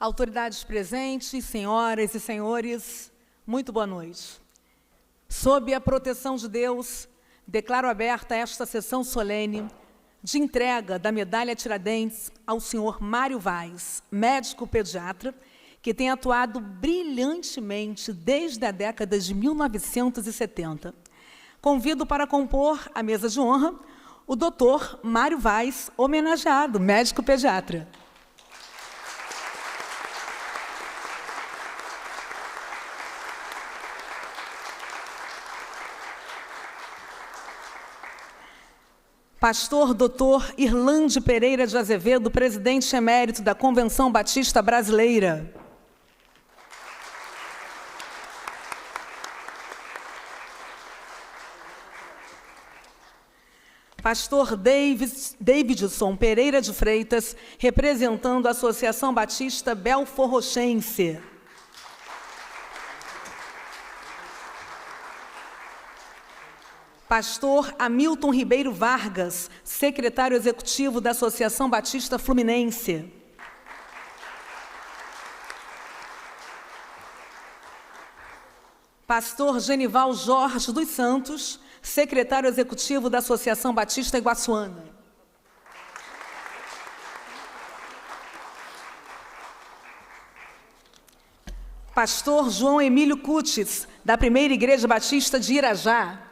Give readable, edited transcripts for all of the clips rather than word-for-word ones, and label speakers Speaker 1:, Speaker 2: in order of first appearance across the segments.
Speaker 1: Autoridades presentes, senhoras e senhores, muito boa noite. Sob a proteção de Deus, declaro aberta esta sessão solene de entrega da Medalha Tiradentes ao senhor Mário Vaz, médico pediatra, que tem atuado brilhantemente desde a década de 1970. Convido para compor a mesa de honra o doutor Mário Vaz, homenageado, médico pediatra. Pastor Dr. Irlande Pereira de Azevedo, presidente emérito da Convenção Batista Brasileira. Pastor Davidson Pereira de Freitas, representando a Associação Batista Belforrochense. Pastor Hamilton Ribeiro Vargas, secretário executivo da Associação Batista Fluminense. Pastor Genival Jorge dos Santos, secretário executivo da Associação Batista Iguaçuana. Pastor João Emílio Cutis, da Primeira Igreja Batista de Irajá.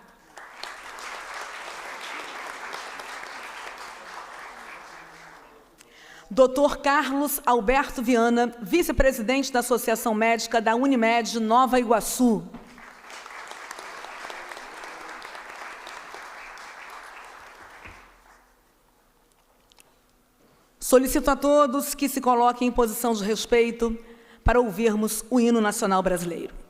Speaker 1: Dr. Carlos Alberto Viana, vice-presidente da Associação Médica da Unimed Nova Iguaçu. Solicito a todos que se coloquem em posição de respeito para ouvirmos o hino nacional brasileiro.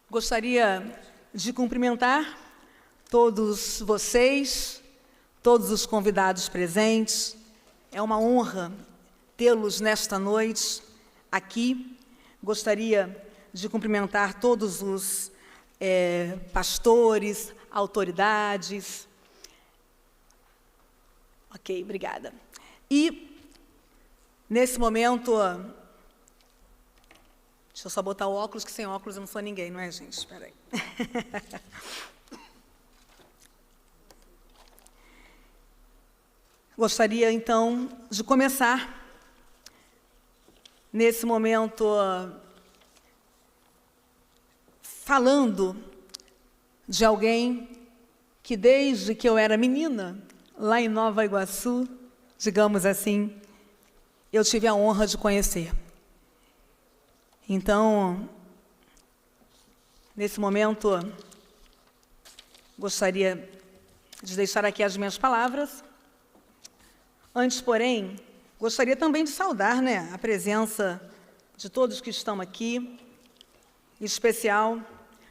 Speaker 1: Gostaria de cumprimentar todos vocês, todos os convidados presentes. É uma honra tê-los nesta noite aqui. Gostaria de cumprimentar todos os pastores, autoridades. Ok, obrigada. E, nesse momento, deixa eu só botar o óculos, que sem óculos eu não sou ninguém, não é, gente? Espera aí. Gostaria, então, de começar, nesse momento, falando de alguém que, desde que eu era menina, lá em Nova Iguaçu, digamos assim, eu tive a honra de conhecer. Então, nesse momento, gostaria de deixar aqui as minhas palavras. Antes, porém, gostaria também de saudar, a presença de todos que estão aqui, em especial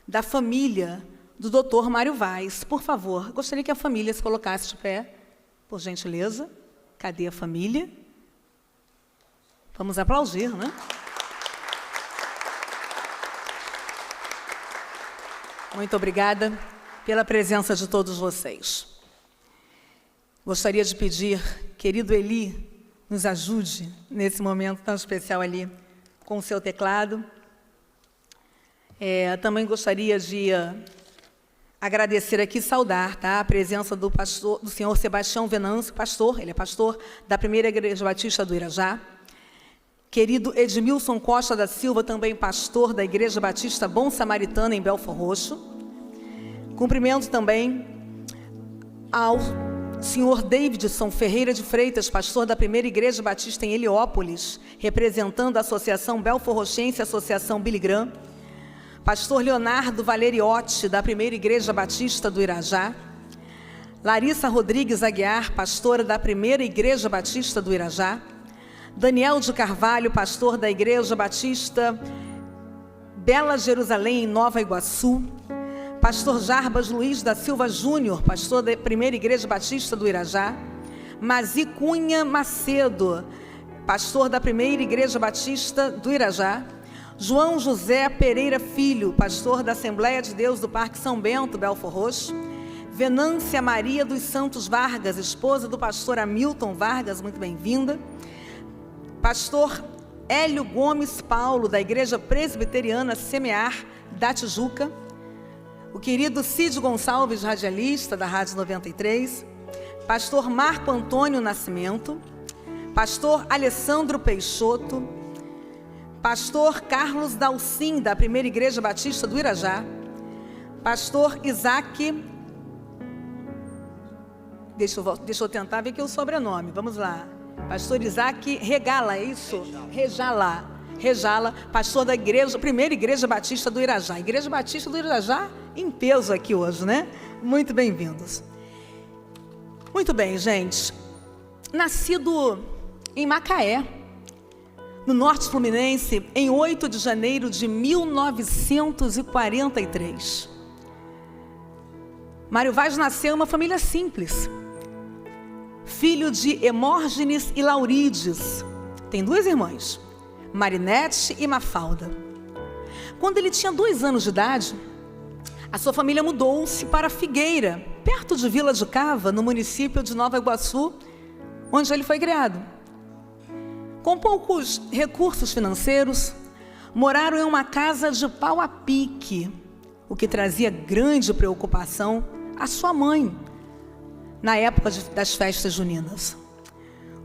Speaker 1: da família do Dr. Mário Vaz. Por favor, gostaria que a família se colocasse de pé, por gentileza. Cadê a família? Vamos aplaudir, né? Muito obrigada pela presença de todos vocês. Gostaria de pedir, querido Eli, nos ajude nesse momento tão especial ali com o seu teclado. Também gostaria de agradecer aqui, saudar, a presença do senhor Sebastião Venâncio, pastor, ele é pastor da Primeira Igreja Batista do Irajá. Querido Edmilson Costa da Silva, também pastor da Igreja Batista Bom Samaritano, em Belford Roxo. Cumprimento também ao senhor Davidson Ferreira de Freitas, pastor da Primeira Igreja Batista em Heliópolis, representando a Associação Belford Roxense e a Associação Billy Graham. Pastor Leonardo Valeriotti, da Primeira Igreja Batista do Irajá. Larissa Rodrigues Aguiar, pastora da Primeira Igreja Batista do Irajá. Daniel de Carvalho, pastor da Igreja Batista Bela Jerusalém, em Nova Iguaçu. Pastor Jarbas Luiz da Silva Júnior, pastor da Primeira Igreja Batista do Irajá. Mazi Cunha Macedo, pastor da Primeira Igreja Batista do Irajá. João José Pereira Filho, pastor da Assembleia de Deus do Parque São Bento, Belford Roxo. Venância Maria dos Santos Vargas, esposa do pastor Hamilton Vargas, muito bem-vinda. Pastor Hélio Gomes Paulo, da Igreja Presbiteriana Semear, da Tijuca. O querido Cid Gonçalves, radialista da Rádio 93. Pastor Marco Antônio Nascimento. Pastor Alessandro Peixoto. Pastor Carlos Dalcin, da Primeira Igreja Batista do Irajá. Pastor Isaac... Deixa eu tentar ver aqui o sobrenome. Vamos lá. Pastor Isaac Regala, é isso? Rejala, pastor da Primeira Igreja Batista do Irajá. Igreja Batista do Irajá em peso aqui hoje, né? Muito bem-vindos. Muito bem, gente. Nascido em Macaé, no Norte Fluminense, em 8 de janeiro de 1943. Mário Vaz nasceu em uma família simples. Filho de Hemórgenes e Laurides. Tem duas irmãs, Marinete e Mafalda. Quando ele tinha 2 anos de idade, a sua família mudou-se para Figueira, perto de Vila de Cava, no município de Nova Iguaçu, onde ele foi criado. Com poucos recursos financeiros, moraram em uma casa de pau a pique, o que trazia grande preocupação à sua mãe, na época das festas juninas.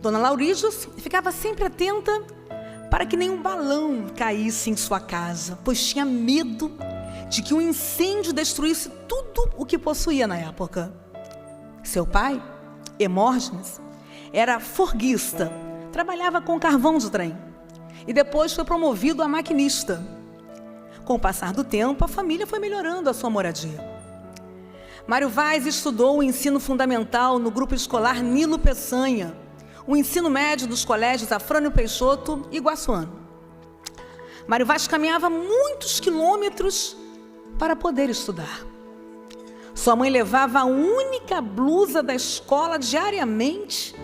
Speaker 1: Dona Laurides ficava sempre atenta para que nenhum balão caísse em sua casa, pois tinha medo de que um incêndio destruísse tudo o que possuía na época. Seu pai, Hemórgenes, era forguista, trabalhava com carvão de trem e depois foi promovido a maquinista. Com o passar do tempo, a família foi melhorando a sua moradia. Mário Vaz estudou o ensino fundamental no grupo escolar Nilo Peçanha, o ensino médio dos colégios Afrânio Peixoto e Iguaçuano. Mário Vaz caminhava muitos quilômetros para poder estudar. Sua mãe levava a única blusa da escola diariamente,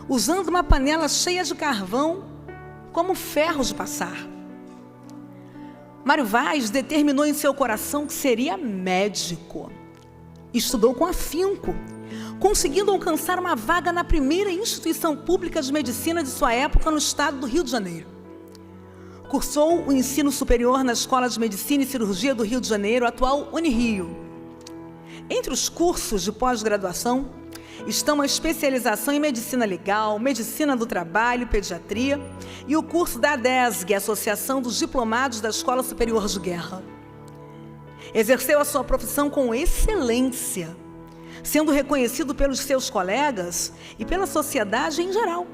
Speaker 1: usando uma panela cheia de carvão como ferro de passar. Mário Vaz determinou em seu coração que seria médico. Estudou com afinco, conseguindo alcançar uma vaga na primeira instituição pública de medicina de sua época no estado do Rio de Janeiro. Cursou o ensino superior na Escola de Medicina e Cirurgia do Rio de Janeiro, atual Unirio. Entre os cursos de pós-graduação estão a especialização em Medicina Legal, Medicina do Trabalho, Pediatria e o curso da ADESG, Associação dos Diplomados da Escola Superior de Guerra. Exerceu a sua profissão com excelência, sendo reconhecido pelos seus colegas e pela sociedade em geral.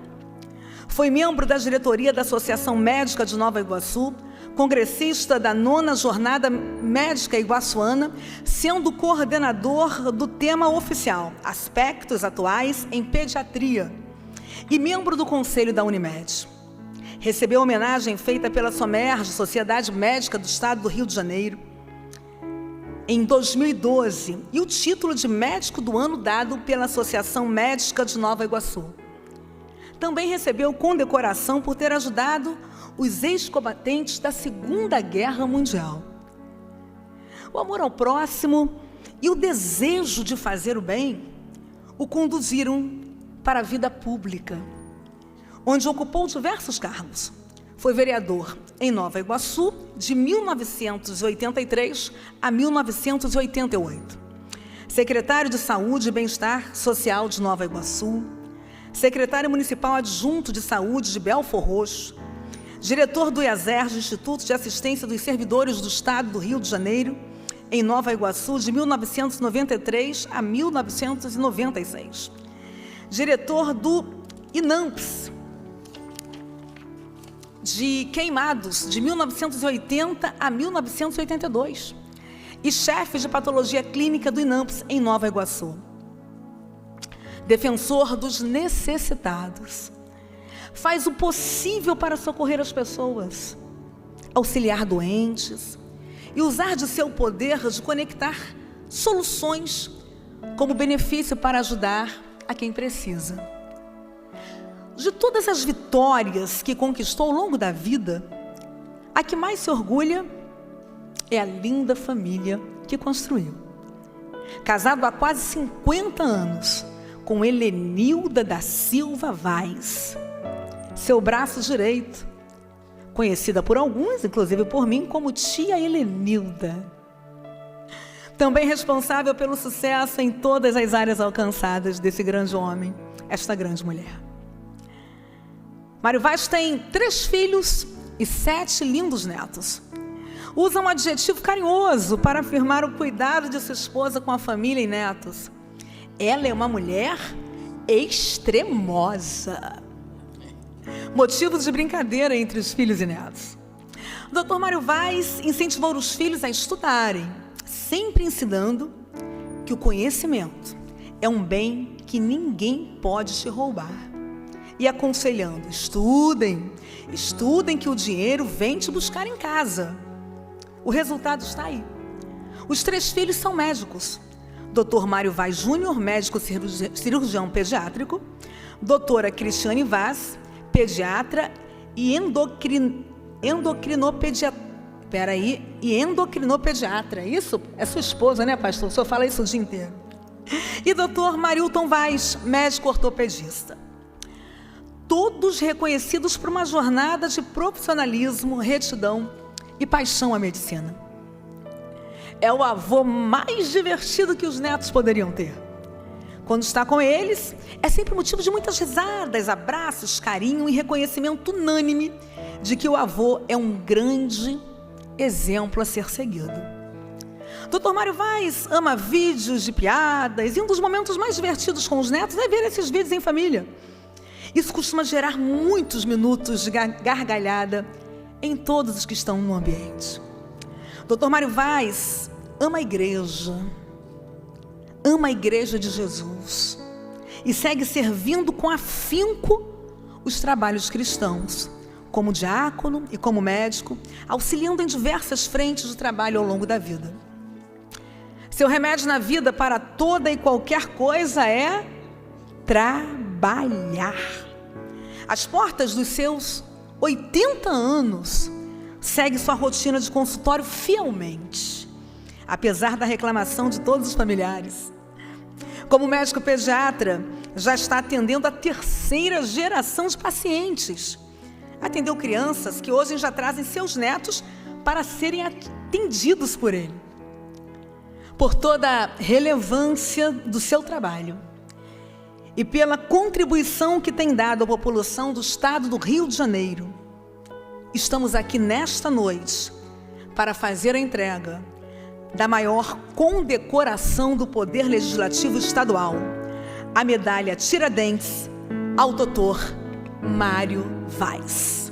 Speaker 1: Foi membro da diretoria da Associação Médica de Nova Iguaçu, congressista da 9ª Jornada Médica Iguaçuana, sendo coordenador do tema oficial, Aspectos Atuais em Pediatria, e membro do Conselho da Unimed. Recebeu homenagem feita pela SOMERJ, Sociedade Médica do Estado do Rio de Janeiro, em 2012, e o título de Médico do Ano dado pela Associação Médica de Nova Iguaçu. Também recebeu condecoração por ter ajudado os ex-combatentes da Segunda Guerra Mundial. O amor ao próximo e o desejo de fazer o bem o conduziram para a vida pública, onde ocupou diversos cargos. Foi vereador em Nova Iguaçu de 1983 a 1988. Secretário de Saúde e Bem-Estar Social de Nova Iguaçu. Secretário Municipal Adjunto de Saúde de Belfor Roxo. Diretor do IASERJ, Instituto de Assistência dos Servidores do Estado do Rio de Janeiro, em Nova Iguaçu de 1993 a 1996. Diretor do INAMPS, de Queimados, de 1980 a 1982, e chefe de patologia clínica do INAMPS em Nova Iguaçu. Defensor dos necessitados. Faz o possível para socorrer as pessoas, auxiliar doentes e usar de seu poder de conectar soluções como benefício para ajudar a quem precisa. De todas as vitórias que conquistou ao longo da vida, a que mais se orgulha é a linda família que construiu. Casado há quase 50 anos com Helenilda da Silva Vaz, seu braço direito, conhecida por alguns, inclusive por mim, como tia Helenilda. Também responsável pelo sucesso em todas as áreas alcançadas desse grande homem, esta grande mulher. Mário Vaz tem 3 filhos e 7 lindos netos. Usa um adjetivo carinhoso para afirmar o cuidado de sua esposa com a família e netos. Ela é uma mulher extremosa. Motivos de brincadeira entre os filhos e netos. O Dr. Mário Vaz incentivou os filhos a estudarem, sempre ensinando que o conhecimento é um bem que ninguém pode te roubar. E aconselhando, estudem que o dinheiro vem te buscar em casa. O resultado está aí. Os 3 filhos são médicos. Dr. Mário Vaz Júnior, médico cirurgião pediátrico. Doutora Cristiane Vaz, pediatra e endocrinopediatra. Isso é sua esposa, né, pastor? O senhor fala isso o dia inteiro. E Dr. Marilton Vaz, médico ortopedista. Todos reconhecidos por uma jornada de profissionalismo, retidão e paixão à medicina. É o avô mais divertido que os netos poderiam ter. Quando está com eles, é sempre motivo de muitas risadas, abraços, carinho e reconhecimento unânime de que o avô é um grande exemplo a ser seguido. Dr. Mário Vaz ama vídeos de piadas e um dos momentos mais divertidos com os netos é ver esses vídeos em família. Isso costuma gerar muitos minutos de gargalhada em todos os que estão no ambiente. Dr. Mário Vaz ama a igreja de Jesus e segue servindo com afinco os trabalhos cristãos, como diácono e como médico, auxiliando em diversas frentes de trabalho ao longo da vida. Seu remédio na vida para toda e qualquer coisa é trabalhar. Às portas dos seus 80 anos, segue sua rotina de consultório fielmente, apesar da reclamação de todos os familiares. Como médico pediatra, já está atendendo a 3ª geração de pacientes. Atendeu crianças que hoje já trazem seus netos para serem atendidos por ele. Por toda a relevância do seu trabalho e pela contribuição que tem dado à população do estado do Rio de Janeiro, estamos aqui nesta noite para fazer a entrega da maior condecoração do Poder Legislativo Estadual, a medalha Tiradentes ao Dr. Mário Vaz.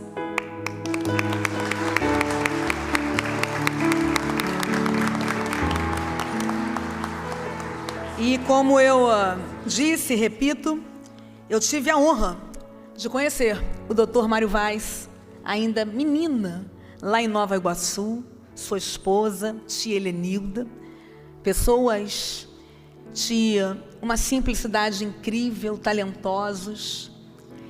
Speaker 1: E como eu disse e repito, eu tive a honra de conhecer o Dr. Mário Vaz, ainda menina, lá em Nova Iguaçu, sua esposa, tia Helenilda, pessoas de uma simplicidade incrível, talentosos,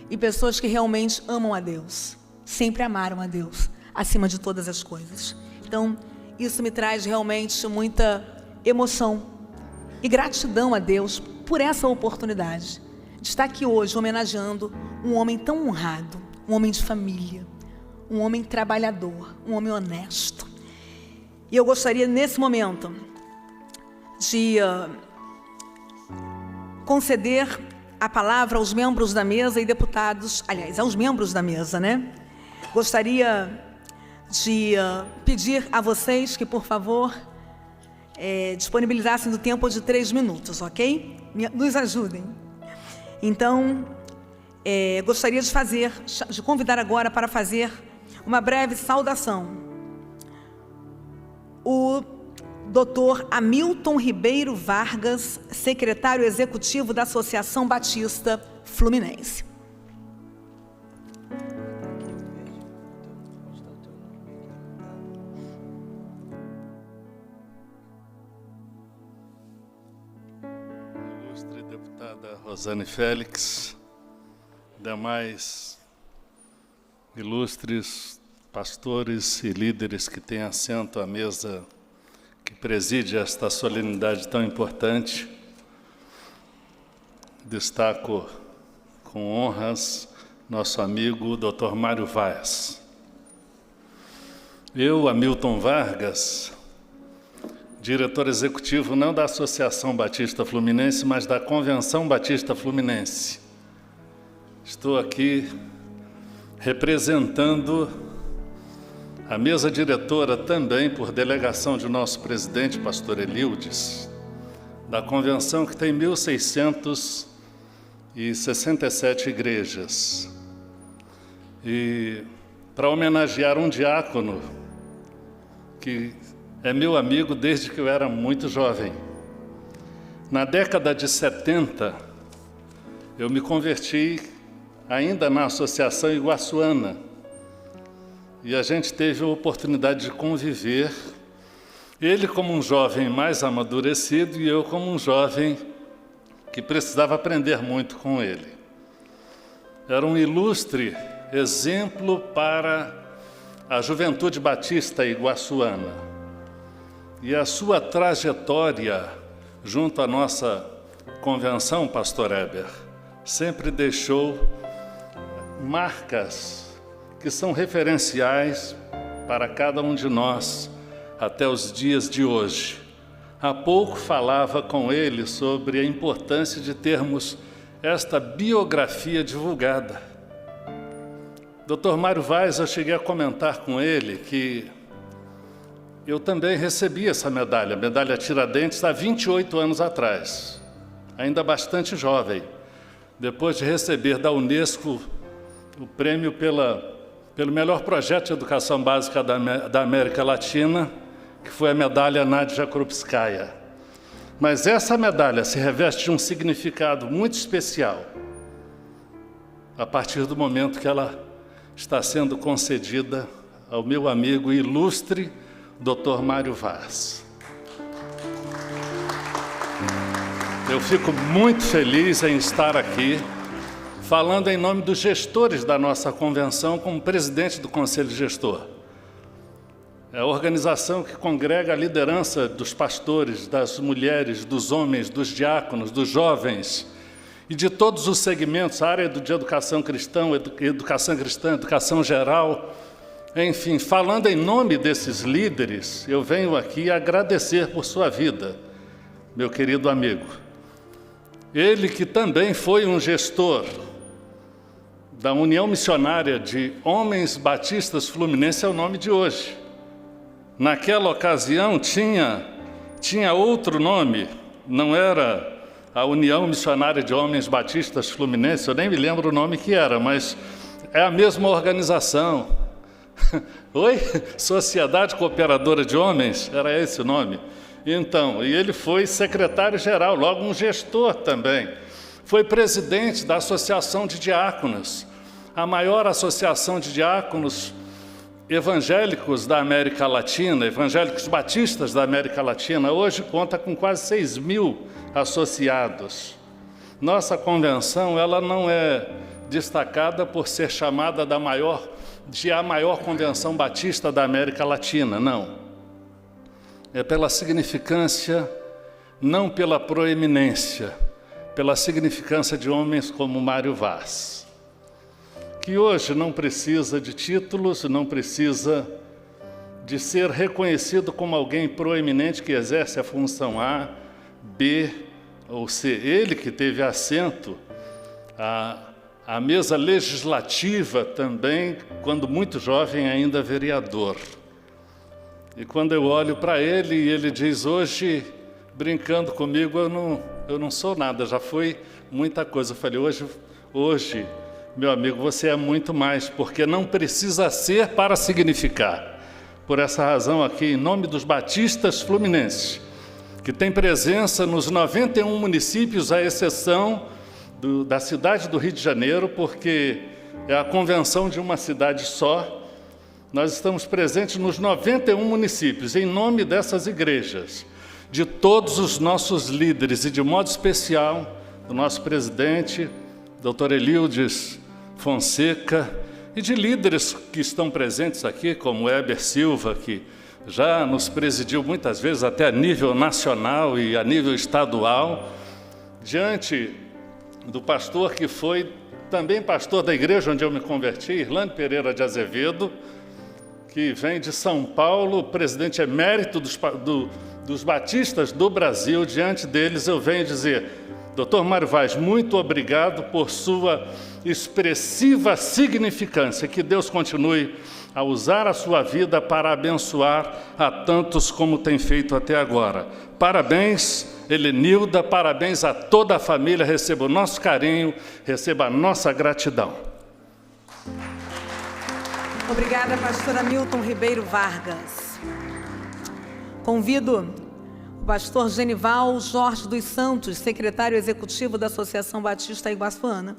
Speaker 1: e pessoas que realmente amam a Deus, sempre amaram a Deus, acima de todas as coisas. Então, isso me traz realmente muita emoção e gratidão a Deus por essa oportunidade de estar aqui hoje homenageando um homem tão honrado, um homem de família, um homem trabalhador, um homem honesto. E eu gostaria, nesse momento, de conceder a palavra aos membros da mesa e deputados, aliás, aos membros da mesa, né? Gostaria de pedir a vocês que, por favor, disponibilizassem do tempo de 3 minutos, ok? Nos ajudem. Então, gostaria de convidar agora para fazer uma breve saudação o Dr. Hamilton Ribeiro Vargas, secretário executivo da Associação Batista Fluminense.
Speaker 2: Ilustre deputada Rosane Félix, demais ilustres pastores e líderes que têm assento à mesa que preside esta solenidade tão importante, destaco com honras nosso amigo Dr. Mário Vaz. Eu, Hamilton Vargas, diretor executivo não da Associação Batista Fluminense, mas da Convenção Batista Fluminense. Estou aqui representando a mesa diretora também, por delegação de nosso presidente, pastor Elildes, da convenção que tem 1.667 igrejas. E para homenagear um diácono que é meu amigo desde que eu era muito jovem. Na década de 70, eu me converti ainda na Associação Iguaçuana, e a gente teve a oportunidade de conviver, ele como um jovem mais amadurecido e eu como um jovem que precisava aprender muito com ele. Era um ilustre exemplo para a juventude batista iguaçuana. E a sua trajetória junto à nossa convenção, pastor Heber, sempre deixou marcas que são referenciais para cada um de nós até os dias de hoje. Há pouco falava com ele sobre a importância de termos esta biografia divulgada. Dr. Mário Vaz, eu cheguei a comentar com ele que eu também recebi essa medalha, a medalha Tiradentes, há 28 anos atrás, ainda bastante jovem, depois de receber da Unesco o prêmio pelo melhor projeto de educação básica da América Latina, que foi a medalha Nadia Krupskaya. Mas essa medalha se reveste de um significado muito especial a partir do momento que ela está sendo concedida ao meu amigo ilustre Dr. Mário Vaz. Eu fico muito feliz em estar aqui, falando em nome dos gestores da nossa convenção, como presidente do Conselho Gestor. É a organização que congrega a liderança dos pastores, das mulheres, dos homens, dos diáconos, dos jovens e de todos os segmentos, a área de educação cristã, educação geral. Enfim, falando em nome desses líderes, eu venho aqui agradecer por sua vida, meu querido amigo. Ele que também foi um gestor da União Missionária de Homens Batistas Fluminense, é o nome de hoje. Naquela ocasião tinha outro nome, não era a União Missionária de Homens Batistas Fluminense, eu nem me lembro o nome que era, mas é a mesma organização. Oi? Sociedade Cooperadora de Homens, era esse o nome. Então, e ele foi secretário-geral, logo um gestor também. Foi presidente da Associação de Diáconos, a maior associação de diáconos evangélicos da América Latina, evangélicos batistas da América Latina. Hoje conta com quase 6.000 associados. Nossa convenção, ela não é destacada por ser chamada a maior convenção batista da América Latina, não. É pela significância, não pela proeminência, pela significância de homens como Mário Vaz, que hoje não precisa de títulos, não precisa de ser reconhecido como alguém proeminente que exerce a função A, B ou C. Ele que teve assento à mesa legislativa também, quando muito jovem, ainda vereador. E quando eu olho para ele e ele diz, hoje, brincando comigo, eu não sou nada, já fui muita coisa. Eu falei, hoje, meu amigo, você é muito mais, porque não precisa ser para significar. Por essa razão aqui, em nome dos batistas fluminenses, que tem presença nos 91 municípios, à exceção da cidade do Rio de Janeiro, porque é a convenção de uma cidade só. Nós estamos presentes nos 91 municípios, em nome dessas igrejas, de todos os nossos líderes, e de modo especial, do nosso presidente, Dr. Elildes Fonseca, e de líderes que estão presentes aqui, como Heber Silva, que já nos presidiu muitas vezes até a nível nacional e a nível estadual, diante do pastor que foi também pastor da igreja onde eu me converti, Irlande Pereira de Azevedo, que vem de São Paulo, presidente emérito dos batistas do Brasil. Diante deles eu venho dizer, Dr. Mário Vaz, muito obrigado por sua expressiva significância, que Deus continue a usar a sua vida para abençoar a tantos como tem feito até agora. Parabéns, Helenilda, parabéns a toda a família, receba o nosso carinho, receba a nossa gratidão.
Speaker 1: Obrigada, pastora Milton Ribeiro Vargas. Convido o pastor Genival Jorge dos Santos, secretário executivo da Associação Batista Iguaçuana,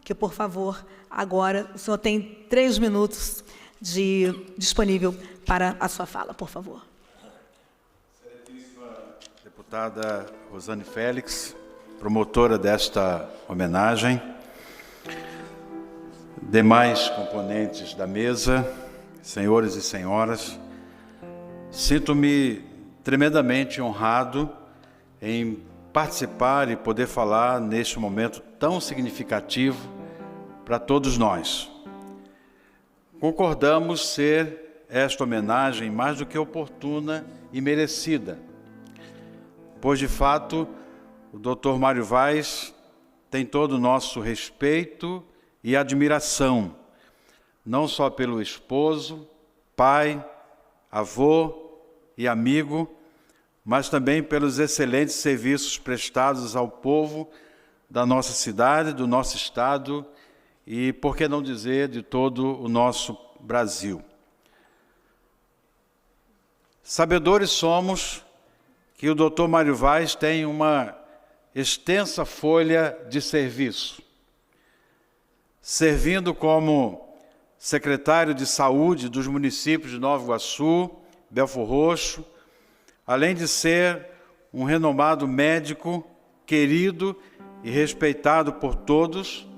Speaker 1: que, por favor, agora o senhor tem 3 minutos disponível para a sua fala, por favor.
Speaker 3: Excelentíssima deputada Rosane Félix, promotora desta homenagem, demais componentes da mesa, senhores e senhoras, sinto-me tremendamente honrado em participar e poder falar neste momento tão significativo para todos nós. Concordamos ser esta homenagem mais do que oportuna e merecida, pois de fato o Dr. Mário Vaz tem todo o nosso respeito e admiração, não só pelo esposo, pai, avô e amigo, mas também pelos excelentes serviços prestados ao povo da nossa cidade, do nosso estado e, por que não dizer, de todo o nosso Brasil. Sabedores somos que o Dr. Mário Vaz tem uma extensa folha de serviço, servindo como secretário de saúde dos municípios de Nova Iguaçu, Belfor Roxo, além de ser um renomado médico querido e respeitado por todos,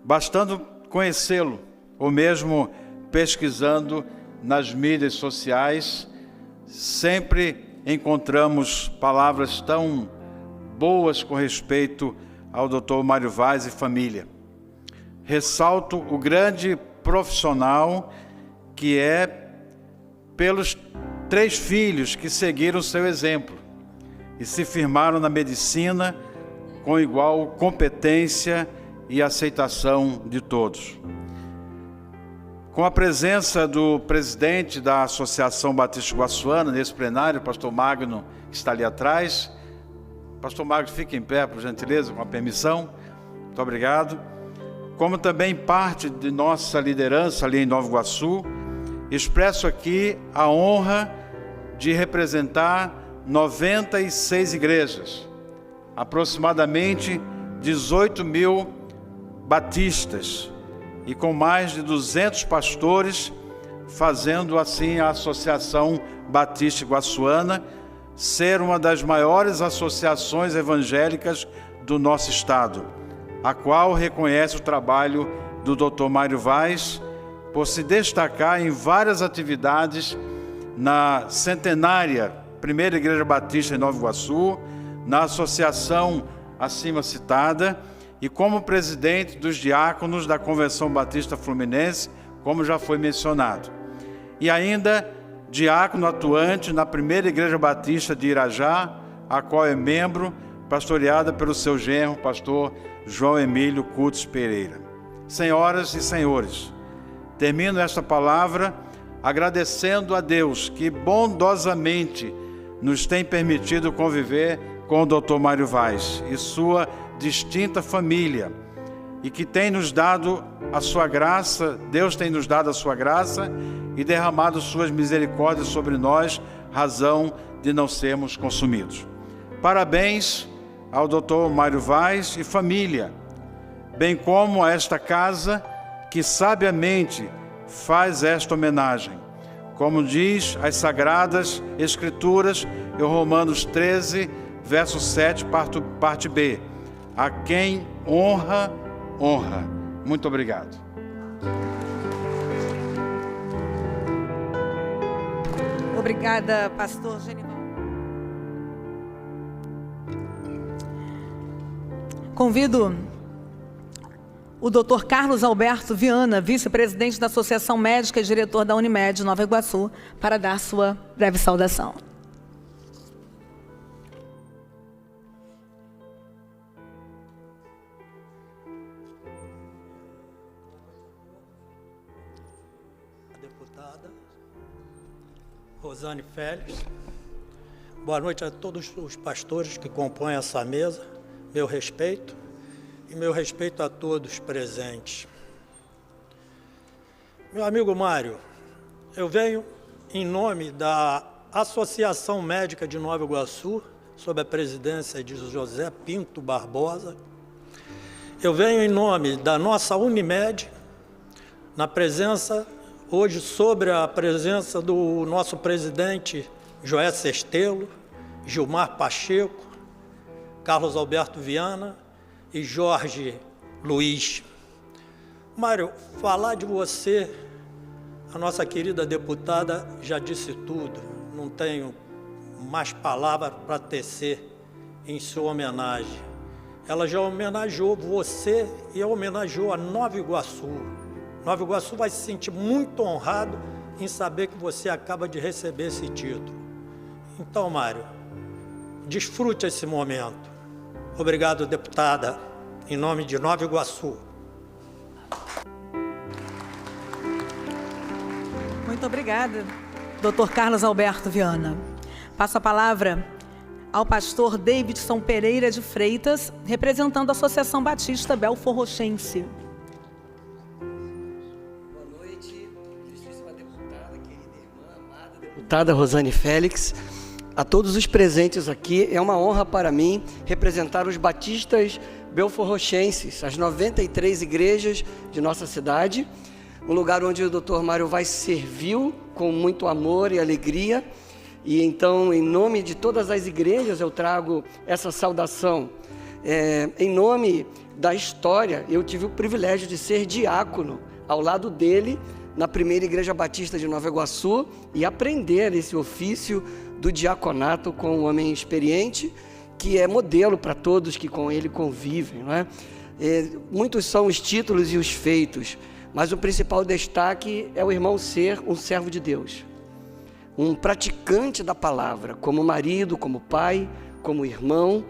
Speaker 3: bastando conhecê-lo, ou mesmo pesquisando nas mídias sociais, sempre encontramos palavras tão boas com respeito ao Dr. Mário Vaz e família. Ressalto o grande profissional que é pelos 3 filhos que seguiram seu exemplo e se firmaram na medicina com igual competência e aceitação de todos. Com a presença do presidente da Associação Batista Iguaçuana nesse plenário, o pastor Magno, que está ali atrás. Pastor Magno, fique em pé, por gentileza, com a permissão. Muito obrigado. Como também parte de nossa liderança ali em Nova Iguaçu, expresso aqui a honra de representar 96 igrejas, aproximadamente 18 mil batistas, e com mais de 200 pastores, fazendo assim a Associação Batista Iguaçuana ser uma das maiores associações evangélicas do nosso estado, a qual reconhece o trabalho do Dr. Mário Vaz por se destacar em várias atividades na centenária Primeira Igreja Batista em Nova Iguaçu, na associação acima citada, e como presidente dos diáconos da Convenção Batista Fluminense, como já foi mencionado. E ainda diácono atuante na Primeira Igreja Batista de Irajá, a qual é membro, pastoreada pelo seu genro, pastor João Emílio Cutes Pereira. Senhoras e senhores, termino esta palavra agradecendo a Deus que bondosamente nos tem permitido conviver com o Dr. Mário Vaz e sua distinta família, e que tem nos dado a sua graça, Deus tem nos dado a sua graça e derramado suas misericórdias sobre nós, razão de não sermos consumidos. Parabéns ao Dr. Mário Vaz e família, bem como a esta casa que sabiamente faz esta homenagem. Como diz as Sagradas Escrituras, em Romanos 13, verso 7, parte B, a quem honra, honra. Muito obrigado.
Speaker 1: Obrigada, pastor Genival. Convido o Dr. Carlos Alberto Viana, vice-presidente da Associação Médica e diretor da Unimed Nova Iguaçu, para dar sua breve saudação.
Speaker 4: Deputada Rosane Félix, boa noite a todos os pastores que compõem essa mesa, meu respeito e meu respeito a todos presentes. Meu amigo Mário, eu venho em nome da Associação Médica de Nova Iguaçu, sob a presidência de José Pinto Barbosa. Eu venho em nome da nossa Unimed, na presença hoje sobre a presença do nosso presidente Joé Sestelo, Gilmar Pacheco, Carlos Alberto Viana e Jorge Luiz. Mário, falar de você, a nossa querida deputada já disse tudo, não tenho mais palavras para tecer em sua homenagem. Ela já homenageou você e homenageou a Nova Iguaçu. Nova Iguaçu vai se sentir muito honrado em saber que você acaba de receber esse título. Então, Mário, desfrute esse momento. Obrigado, deputada, em nome de Nova Iguaçu.
Speaker 1: Muito obrigada, Dr. Carlos Alberto Viana. Passo a palavra ao pastor Davidson Pereira de Freitas, representando a Associação Batista Belfor Rochense.
Speaker 5: Deputada Rosane Félix, a todos os presentes aqui, é uma honra para mim representar os batistas belforrochenses, as 93 igrejas de nossa cidade, um lugar onde o Dr. Mário Vaz serviu com muito amor e alegria, e então, em nome de todas as igrejas, eu trago essa saudação Em nome da história, eu tive o privilégio de ser diácono ao lado dele na primeira Igreja Batista de Nova Iguaçu e aprender esse ofício do diaconato com um homem experiente, que é modelo para todos que com ele convivem, não é? Muitos são os títulos e os feitos, mas o principal destaque é o irmão ser um servo de Deus, um praticante da palavra, como marido, como pai, como irmão,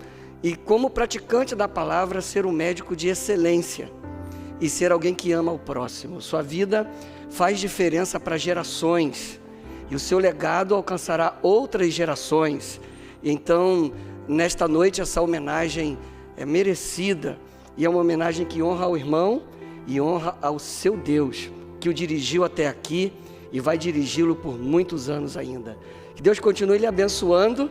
Speaker 5: e como praticante da palavra ser um médico de excelência e ser alguém que ama o próximo. Sua vida faz diferença para gerações e o seu legado alcançará outras gerações. Então, nesta noite, essa homenagem é merecida e é uma homenagem que honra ao irmão e honra ao seu Deus, que o dirigiu até aqui e vai dirigi-lo por muitos anos ainda. Que Deus continue lhe abençoando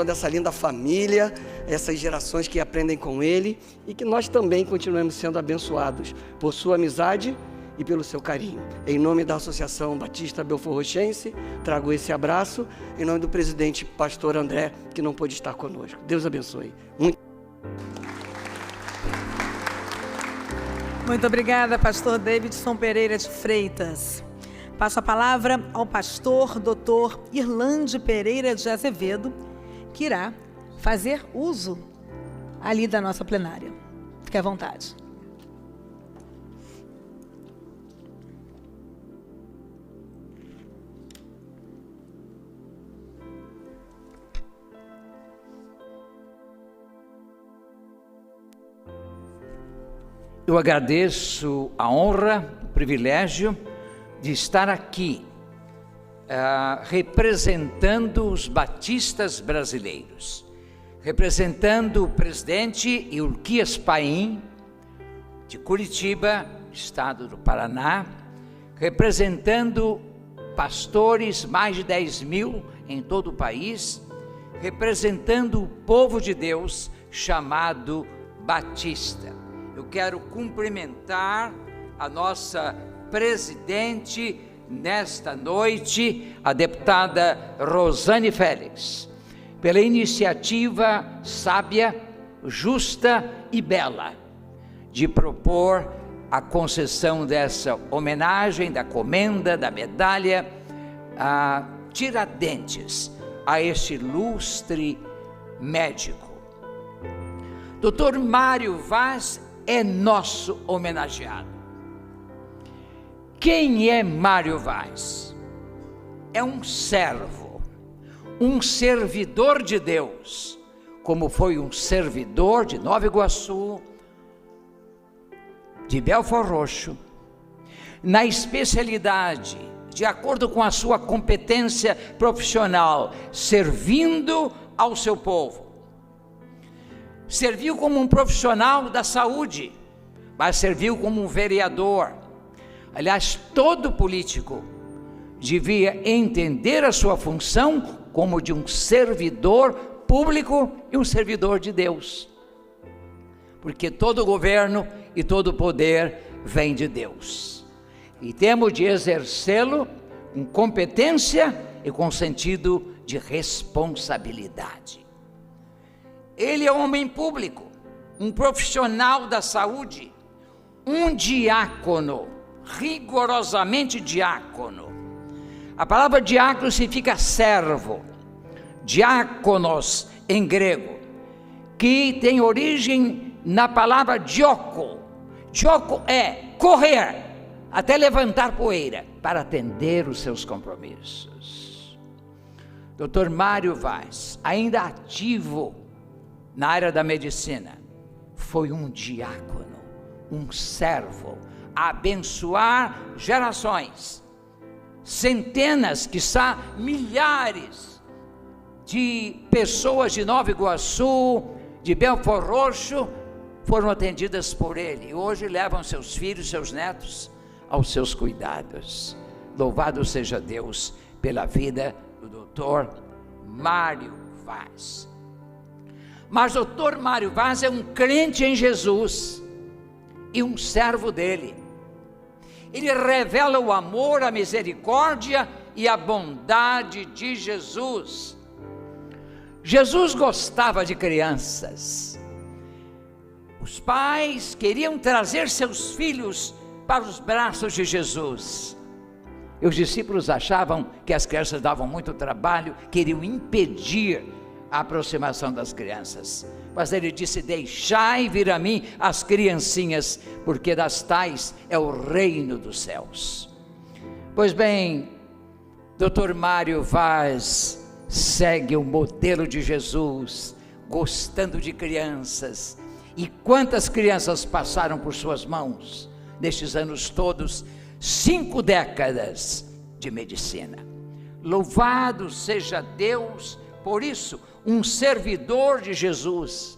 Speaker 5: essa linda família, essas gerações que aprendem com Ele, e que nós também continuemos sendo abençoados por sua amizade e pelo seu carinho. Em nome da Associação Batista Belforrochense, trago esse abraço, em nome do presidente pastor André, que não pôde estar conosco. Deus abençoe.
Speaker 1: Muito obrigada, pastor Davidson Pereira de Freitas. Passo a palavra ao pastor Dr. Irlande Pereira de Azevedo, que irá fazer uso ali da nossa plenária. Fique à vontade.
Speaker 6: Eu agradeço a honra, o privilégio de estar aqui representando os batistas brasileiros, representando o presidente Ilquias Paim, de Curitiba, estado do Paraná, representando pastores, mais de 10.000 em todo o país, representando o povo de Deus chamado Batista. Eu quero cumprimentar a nossa presidente nesta noite, a deputada Rosane Félix, pela iniciativa sábia, justa e bela de propor a concessão dessa homenagem, da comenda, da medalha a Tiradentes, a este ilustre médico. Dr. Mário Vaz é nosso homenageado. Quem é Mário Vaz? É um servo, um servidor de Deus, como foi um servidor de Nova Iguaçu, de Belford Roxo, na especialidade, de acordo com a sua competência profissional, servindo ao seu povo. Serviu como um profissional da saúde, mas serviu como um vereador. Aliás, todo político devia entender a sua função como de um servidor público e um servidor de Deus. Porque todo governo e todo poder vem de Deus. E temos de exercê-lo com competência e com sentido de responsabilidade. Ele é um homem público, um profissional da saúde, um diácono, rigorosamente diácono. A palavra diácono significa servo, diáconos em grego, que tem origem na palavra dioko. Dioko é correr até levantar poeira para atender os seus compromissos. Dr. Mário Vaz, ainda ativo na área da medicina, foi um diácono, um servo, a abençoar gerações, centenas, quiçá milhares de pessoas de Nova Iguaçu, de Belford Roxo, foram atendidas por ele, e hoje levam seus filhos, seus netos aos seus cuidados. Louvado seja Deus pela vida do Dr. Mário Vaz. Mas o Dr. Mário Vaz é um crente em Jesus e um servo dele. Ele revela o amor, a misericórdia e a bondade de Jesus. Jesus gostava de crianças. Os pais queriam trazer seus filhos para os braços de Jesus. E os discípulos achavam que as crianças davam muito trabalho, queriam impedir a aproximação das crianças. Mas ele disse: deixai vir a mim as criancinhas, porque das tais é o reino dos céus. Pois bem, Dr. Mário Vaz segue o modelo de Jesus, gostando de crianças. E quantas crianças passaram por suas mãos nestes anos todos? 5 décadas de medicina. Louvado seja Deus por isso, um servidor de Jesus.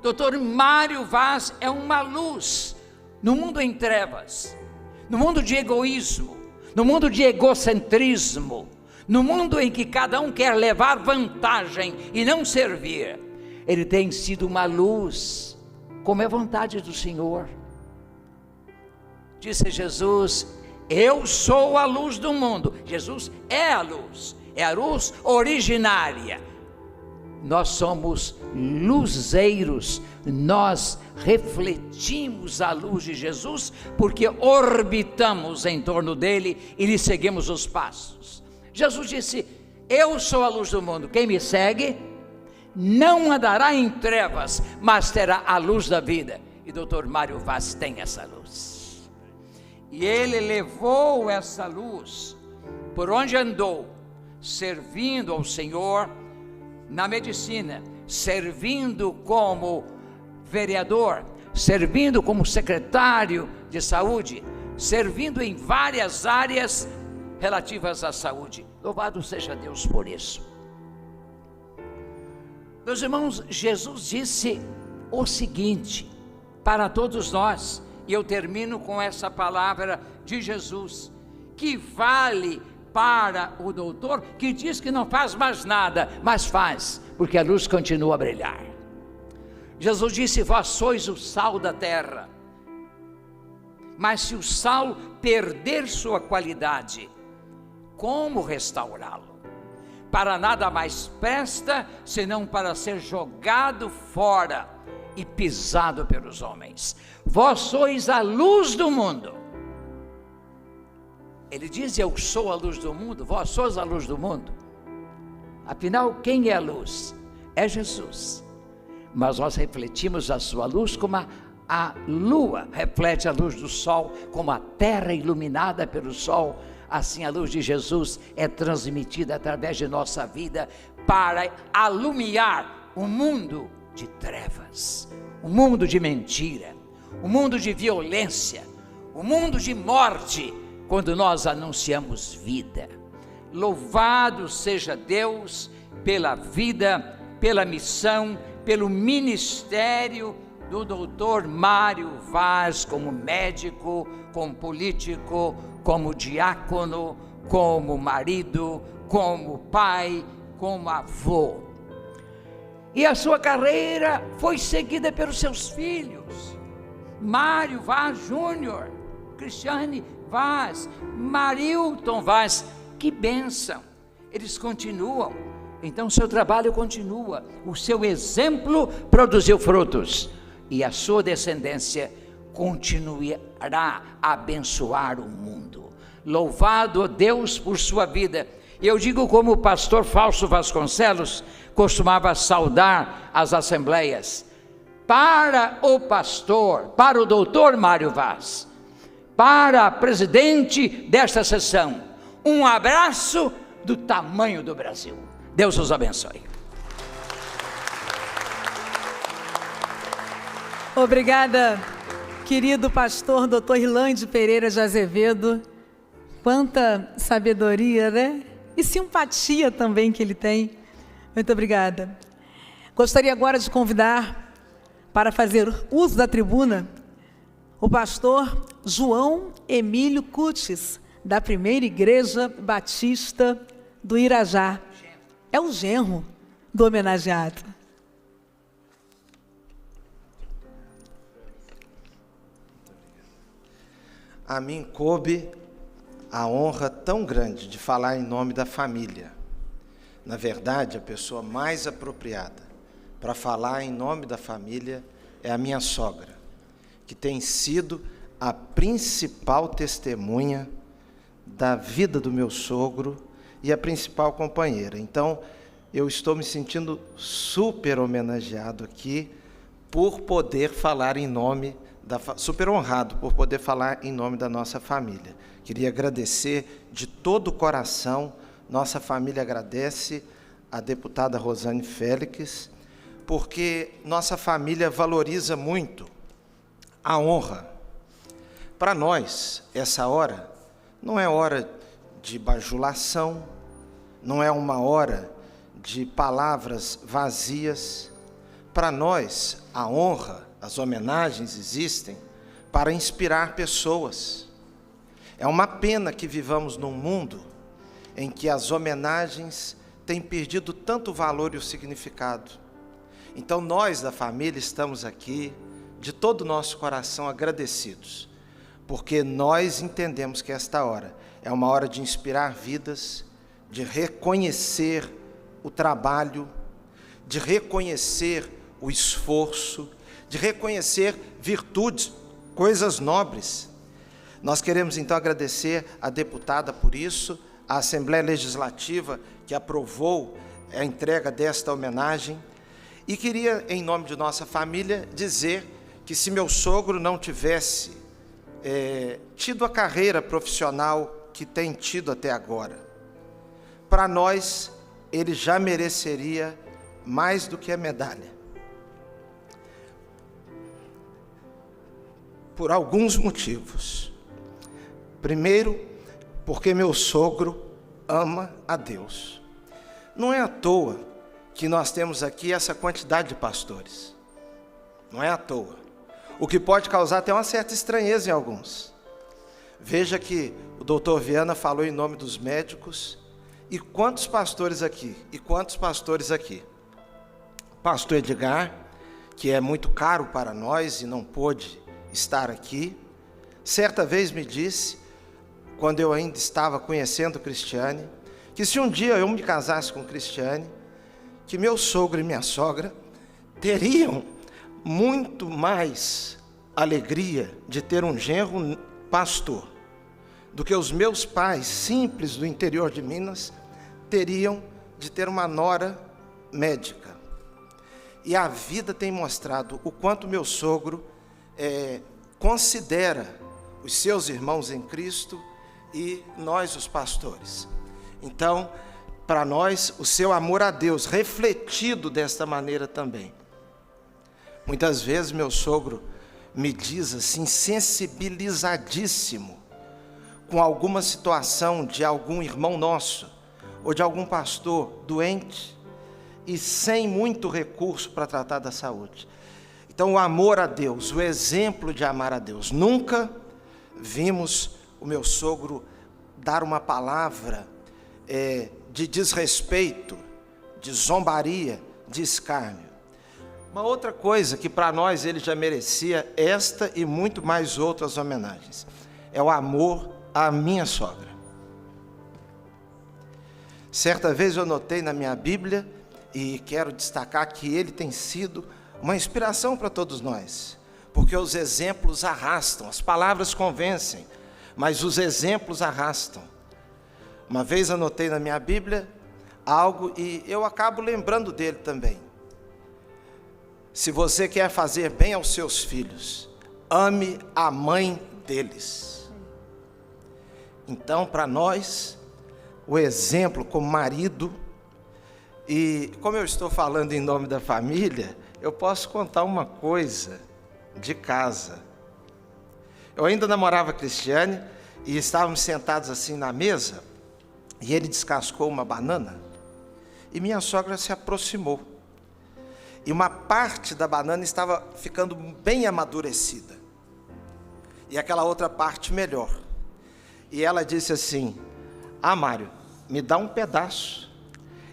Speaker 6: Dr. Mário Vaz é uma luz no mundo em trevas, no mundo de egoísmo, no mundo de egocentrismo, no mundo em que cada um quer levar vantagem e não servir. Ele tem sido uma luz, como é a vontade do Senhor. Disse Jesus: eu sou a luz do mundo. Jesus é a luz originária. Nós somos luzeiros, nós refletimos a luz de Jesus, porque orbitamos em torno dele e lhe seguimos os passos. Jesus disse: eu sou a luz do mundo, quem me segue não andará em trevas, mas terá a luz da vida. E Dr. Mário Vaz tem essa luz, e ele levou essa luz por onde andou, servindo ao Senhor na medicina, servindo como vereador, servindo como secretário de saúde, servindo em várias áreas relativas à saúde. Louvado seja Deus por isso. Meus irmãos, Jesus disse o seguinte para todos nós, e eu termino com essa palavra de Jesus, que vale para o doutor que diz que não faz mais nada, mas faz, porque a luz continua a brilhar. Jesus disse: vós sois o sal da terra, mas se o sal perder sua qualidade, como restaurá-lo? Para nada mais presta, senão para ser jogado fora e pisado pelos homens. Vós sois a luz do mundo. Ele diz: eu sou a luz do mundo, vós sois a luz do mundo. Afinal, quem é a luz? É Jesus. Mas nós refletimos a sua luz como a lua reflete a luz do sol, como a terra iluminada pelo sol. Assim a luz de Jesus é transmitida através de nossa vida para alumiar o mundo de trevas, o mundo de mentira, o mundo de violência, o mundo de morte, quando nós anunciamos vida. Louvado seja Deus pela vida, pela missão, pelo ministério do Dr. Mário Vaz, como médico, como político, como diácono, como marido, como pai, como avô. E a sua carreira foi seguida pelos seus filhos, Mário Vaz Júnior, Cristiane Vaz, Marilton Vaz. Que bênção, eles continuam, então seu trabalho continua, o seu exemplo produziu frutos, e a sua descendência continuará a abençoar o mundo. Louvado Deus por sua vida. Eu digo como o pastor Fausto Vasconcelos costumava saudar as assembleias: para o pastor, para o doutor Mário Vaz, para a presidente desta sessão, um abraço do tamanho do Brasil. Deus os abençoe.
Speaker 1: Obrigada, querido pastor Dr. Irlande Pereira de Azevedo. Quanta sabedoria, né? E simpatia também que ele tem. Muito obrigada. Gostaria agora de convidar para fazer uso da tribuna o pastor João Emílio Cutis, da Primeira Igreja Batista do Irajá. É o genro do homenageado.
Speaker 7: A mim coube a honra tão grande de falar em nome da família. Na verdade, a pessoa mais apropriada para falar em nome da família é a minha sogra, que tem sido a principal testemunha da vida do meu sogro e a principal companheira. Então, eu estou me sentindo super homenageado aqui por poder falar em nome super honrado por poder falar em nome da nossa família. Queria agradecer de todo o coração, nossa família agradece a deputada Rosane Félix, porque nossa família valoriza muito a honra. Para nós, essa hora não é hora de bajulação, não é uma hora de palavras vazias. Para nós, a honra, as homenagens existem para inspirar pessoas. É uma pena que vivamos num mundo em que as homenagens têm perdido tanto o valor e o significado. Então, nós da família estamos aqui, de todo o nosso coração, agradecidos, porque nós entendemos que esta hora é uma hora de inspirar vidas, de reconhecer o trabalho, de reconhecer o esforço, de reconhecer virtudes, coisas nobres. Nós queremos, então, agradecer à deputada por isso, à Assembleia Legislativa, que aprovou a entrega desta homenagem, e queria, em nome de nossa família, dizer que se meu sogro não tivesse tido a carreira profissional que tem tido até agora, para nós, ele já mereceria mais do que a medalha. Por alguns motivos. Primeiro, porque meu sogro ama a Deus. Não é à toa que nós temos aqui essa quantidade de pastores. Não é à toa. O que pode causar até uma certa estranheza em alguns. Veja que o doutor Viana falou em nome dos médicos. E quantos pastores aqui? E quantos pastores aqui? Pastor Edgar, que é muito caro para nós e não pôde estar aqui, certa vez me disse, quando eu ainda estava conhecendo Cristiane, que se um dia eu me casasse com Cristiane, que meu sogro e minha sogra teriam muito mais alegria de ter um genro pastor do que os meus pais simples do interior de Minas teriam de ter uma nora médica. E a vida tem mostrado o quanto meu sogro considera os seus irmãos em Cristo e nós, os pastores. Então, para nós, o seu amor a Deus, refletido desta maneira também. Muitas vezes meu sogro me diz assim, sensibilizadíssimo, com alguma situação de algum irmão nosso, ou de algum pastor doente, e sem muito recurso para tratar da saúde. Então, o amor a Deus, o exemplo de amar a Deus. Nunca vimos o meu sogro dar uma palavra de desrespeito, de zombaria, de escárnio. Uma outra coisa que para nós ele já merecia, esta e muito mais outras homenagens, é o amor à minha sogra. Certa vez eu notei na minha Bíblia, e quero destacar que ele tem sido uma inspiração para todos nós, porque os exemplos arrastam, as palavras convencem, mas os exemplos arrastam. Uma vez anotei na minha Bíblia algo e eu acabo lembrando dele também. Se você quer fazer bem aos seus filhos, ame a mãe deles. Então, para nós, o exemplo como marido, e como eu estou falando em nome da família, eu posso contar uma coisa de casa. Eu ainda namorava a Cristiane e estávamos sentados assim na mesa e ele descascou uma banana e minha sogra se aproximou. E uma parte da banana estava ficando bem amadurecida e aquela outra parte melhor. E ela disse assim: "Ah, Mário, me dá um pedaço."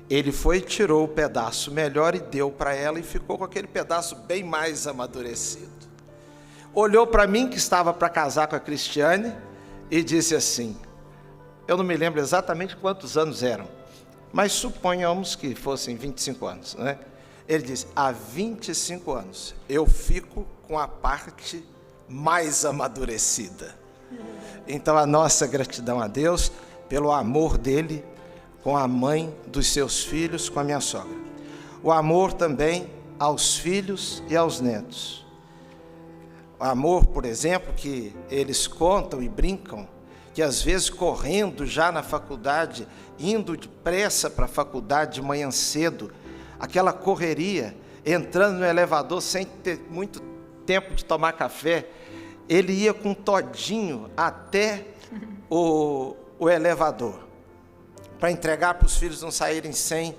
Speaker 7: Ele foi, tirou o pedaço melhor e deu para ela e ficou com aquele pedaço bem mais amadurecido. Olhou para mim, que estava para casar com a Cristiane, e disse assim, eu não me lembro exatamente quantos anos eram, mas suponhamos que fossem 25 anos, né? Ele disse, há 25 anos eu fico com a parte mais amadurecida. Então a nossa gratidão a Deus pelo amor dele com a mãe dos seus filhos, com a minha sogra. O amor também aos filhos e aos netos. O amor, por exemplo, que eles contam e brincam, que às vezes correndo já na faculdade, indo depressa para a faculdade de manhã cedo, aquela correria, entrando no elevador sem ter muito tempo de tomar café, ele ia com todinho até o elevador, para entregar para os filhos não saírem sem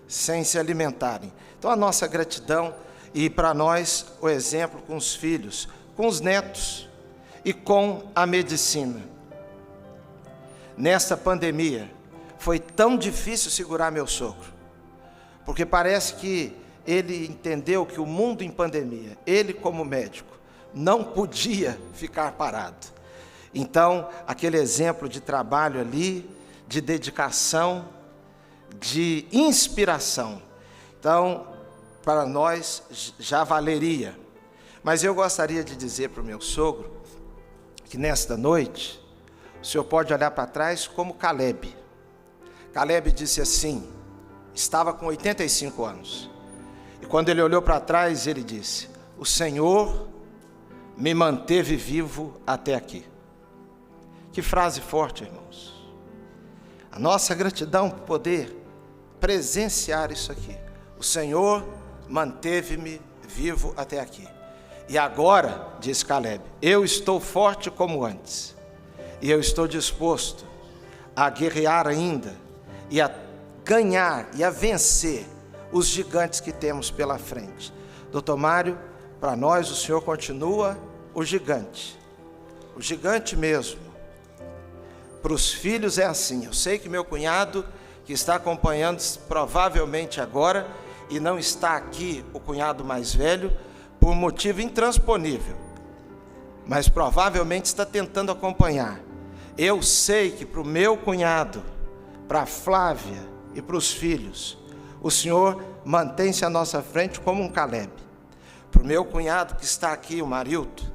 Speaker 7: se alimentarem. Então a nossa gratidão, e para nós o exemplo com os filhos, com os netos e com a medicina. Nesta pandemia, foi tão difícil segurar meu sogro, porque parece que ele entendeu que o mundo em pandemia, ele como médico, não podia ficar parado. Então, aquele exemplo de trabalho ali, de dedicação, de inspiração. Então, para nós já valeria. Mas eu gostaria de dizer para o meu sogro que nesta noite, o senhor pode olhar para trás como Caleb. Caleb disse assim, estava com 85 anos. E quando ele olhou para trás, ele disse, o Senhor me manteve vivo até aqui. Que frase forte, irmãos. A nossa gratidão por poder presenciar isso aqui. O Senhor manteve-me vivo até aqui. E agora, diz Caleb, eu estou forte como antes. E eu estou disposto a guerrear ainda e a ganhar e a vencer os gigantes que temos pela frente. Doutor Mário, para nós o Senhor continua o gigante mesmo. Para os filhos é assim. Eu sei que meu cunhado, que está acompanhando provavelmente agora, e não está aqui o cunhado mais velho, por motivo intransponível, mas provavelmente está tentando acompanhar. Eu sei que para o meu cunhado, para a Flávia e para os filhos, o Senhor mantém-se à nossa frente como um Caleb. Para o meu cunhado que está aqui, o Marilto,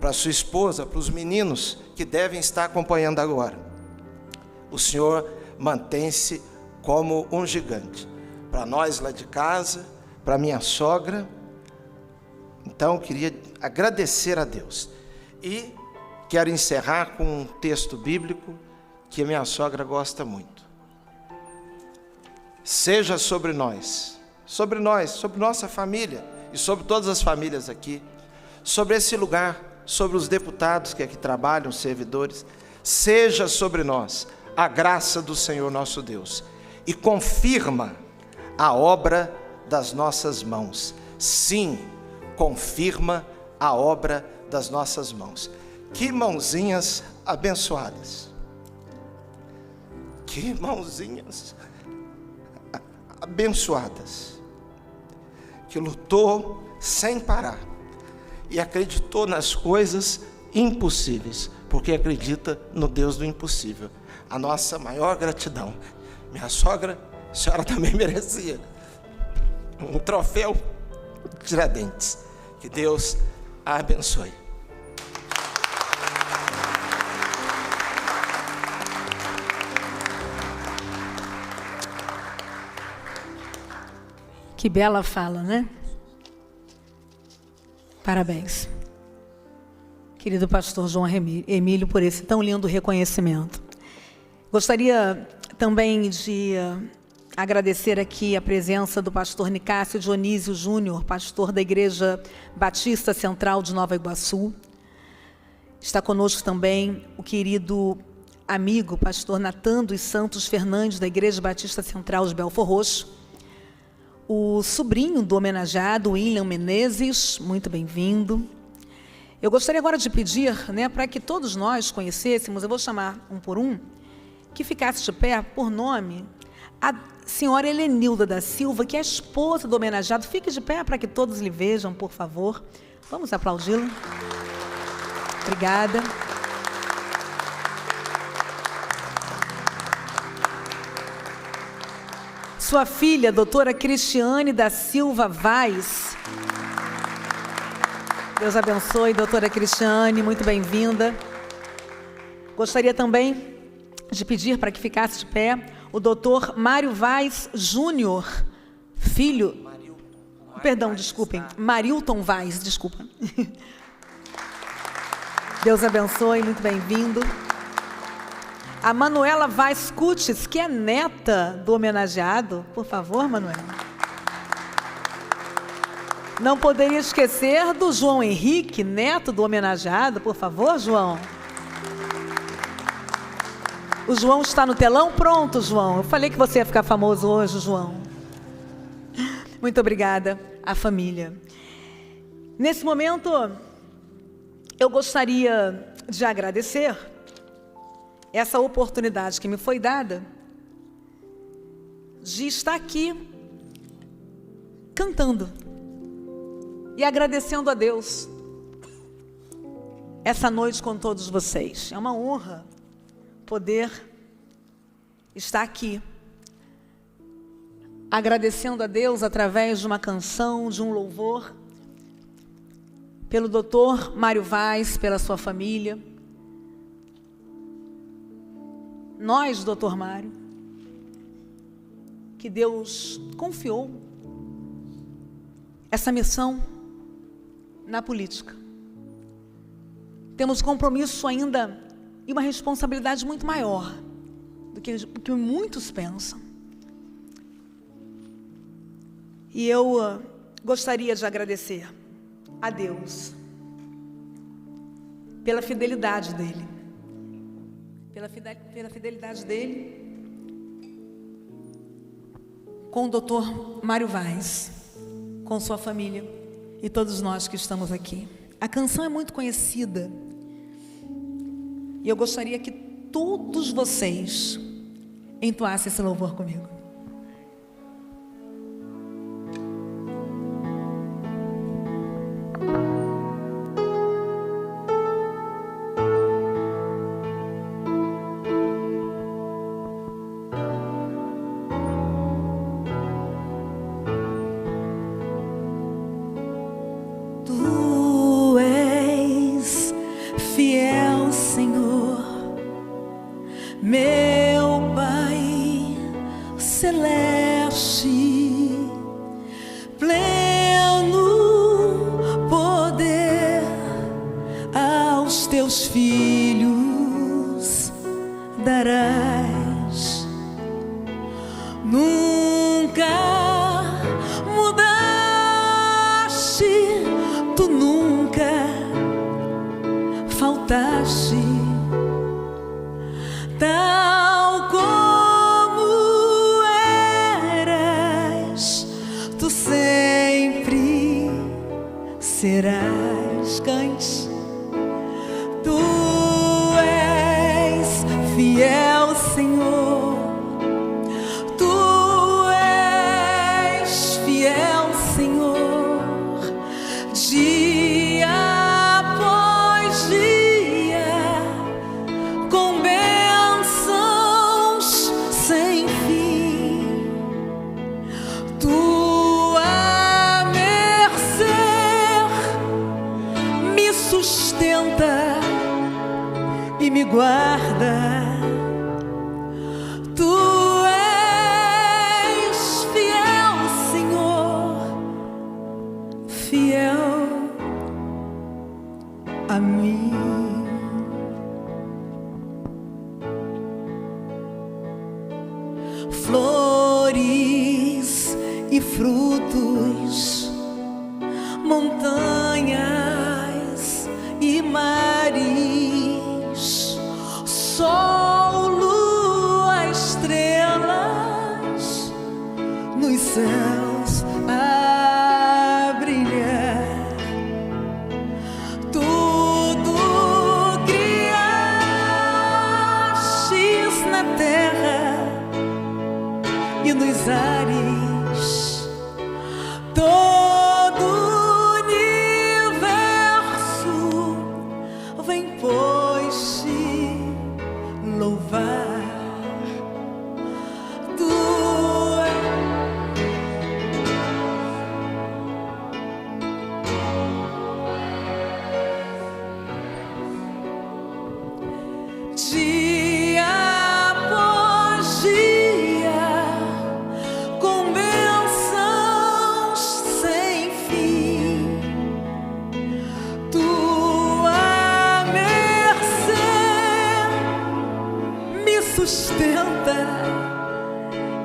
Speaker 7: para a sua esposa, para os meninos que devem estar acompanhando agora, o Senhor mantém-se como um gigante. Para nós lá de casa, para minha sogra. Então, eu queria agradecer a Deus. E quero encerrar com um texto bíblico que a minha sogra gosta muito. Seja sobre nós, sobre nossa família e sobre todas as famílias aqui, sobre esse lugar, sobre os deputados que aqui trabalham, os servidores, seja sobre nós a graça do Senhor nosso Deus e confirma a obra das nossas mãos. Sim, confirma a obra das nossas mãos. Que mãozinhas abençoadas. Que mãozinhas abençoadas. Que lutou sem parar e acreditou nas coisas impossíveis, porque acredita no Deus do impossível. A nossa maior gratidão. Minha sogra, a senhora também merecia um troféu Tiradentes. Que Deus a abençoe.
Speaker 1: Que bela fala, né? Parabéns, querido pastor João Emílio, por esse tão lindo reconhecimento. Gostaria também de agradecer aqui a presença do pastor Nicásio Dionísio Júnior, pastor da Igreja Batista Central de Nova Iguaçu. Está conosco também o querido amigo, pastor Natan dos Santos Fernandes, da Igreja Batista Central de Belfor Roxo. O sobrinho do homenageado, William Menezes, muito bem-vindo. Eu gostaria agora de pedir, para que todos nós conhecêssemos, eu vou chamar um por um, que ficasse de pé, por nome, a senhora Helenilda da Silva, que é a esposa do homenageado. Fique de pé para que todos lhe vejam, por favor. Vamos aplaudi-la. Obrigada. sua filha, doutora Cristiane da Silva Vaz. Deus abençoe, doutora Cristiane, muito bem-vinda. Gostaria também de pedir para que ficasse de pé o doutor Mário Vaz Júnior, filho... Perdão, desculpem, Marilton Vaz, desculpa. Deus abençoe, muito bem-vindo. A Manuela Vaz Cutis, que é neta do homenageado. Por favor, Manuela. Não poderia esquecer do João Henrique, neto do homenageado. Por favor, João. O João está no telão? Pronto, João. Eu falei que você ia ficar famoso hoje, João. Muito obrigada à família. Nesse momento, eu gostaria de agradecer essa oportunidade que me foi dada de estar aqui cantando e agradecendo a Deus essa noite com todos vocês. É uma honra poder estar aqui agradecendo a Deus através de uma canção, de um louvor, pelo doutor Mário Vaz, pela sua família. Nós, doutor Mário, que Deus confiou essa missão na política. Temos compromisso ainda e uma responsabilidade muito maior do que muitos pensam. E eu gostaria de agradecer a Deus pela fidelidade dEle. Pela fidelidade dEle com o doutor Mário Vaz, com sua família e todos nós que estamos aqui. A canção é muito conhecida e eu gostaria que todos vocês entoassem esse louvor comigo. Flores e frutos, montanhas e mares, sol, lua, estrelas nos céus a brilhar. Tudo criastes na terra e nos ares, todo o universo vem, pois, te louvar. Tu és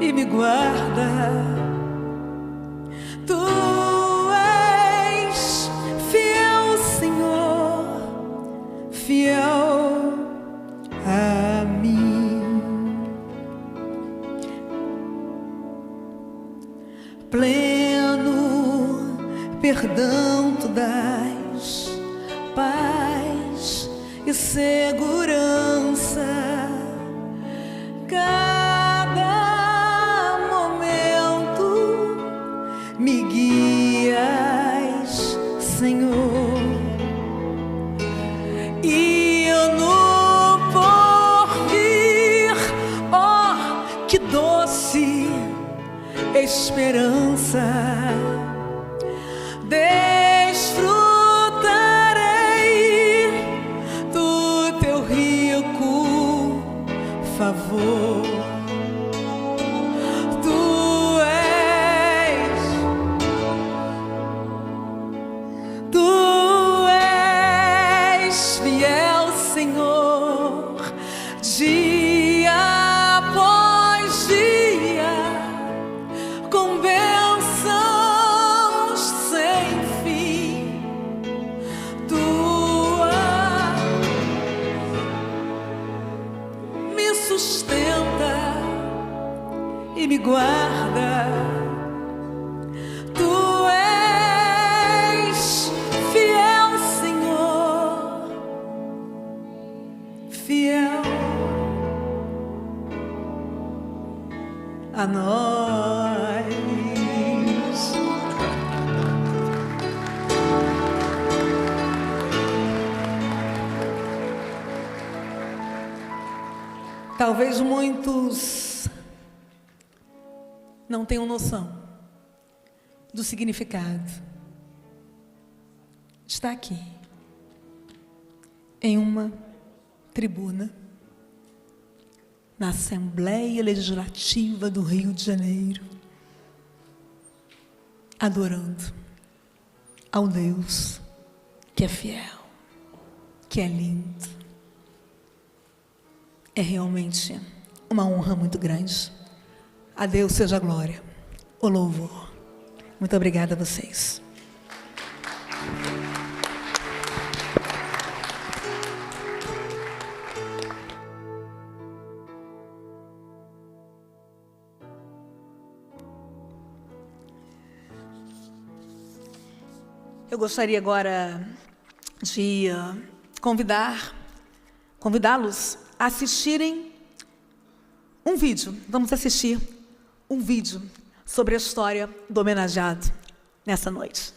Speaker 1: e me guarda. Tu és fiel, Senhor, fiel a mim. Pleno perdão tu dás, paz e segurança. Cada momento me guias, Senhor, e no porvir, oh, que doce esperança, desfrutarei do teu rico favor. Tu és fiel, Senhor, dia após dia, com bênçãos sem fim. Tua me sustenta e me guarda. Tu és fiel, Senhor, fiel a nós. Talvez muitos não tenham noção do significado. Está aqui, em uma tribuna, na Assembleia Legislativa do Rio de Janeiro, adorando ao Deus que é fiel, que é lindo. É realmente uma honra muito grande. A Deus seja a glória, o louvor. Muito obrigada a vocês. Eu gostaria agora de convidá-los a assistirem um vídeo. Vamos assistir um vídeo sobre a história do homenageado nessa noite.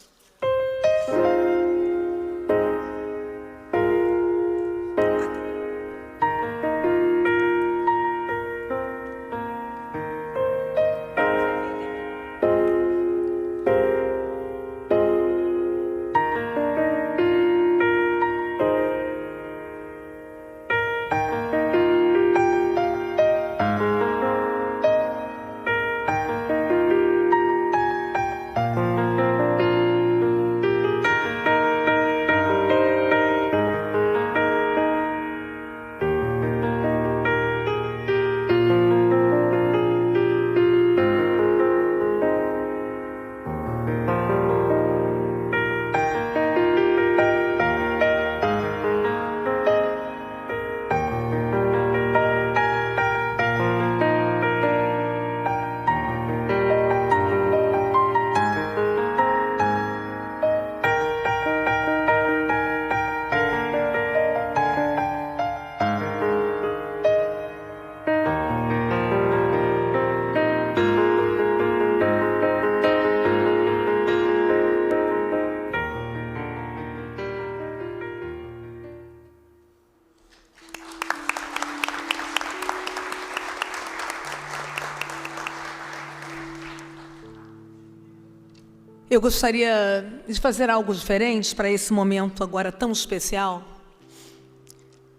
Speaker 1: Eu gostaria de fazer algo diferente para esse momento agora tão especial.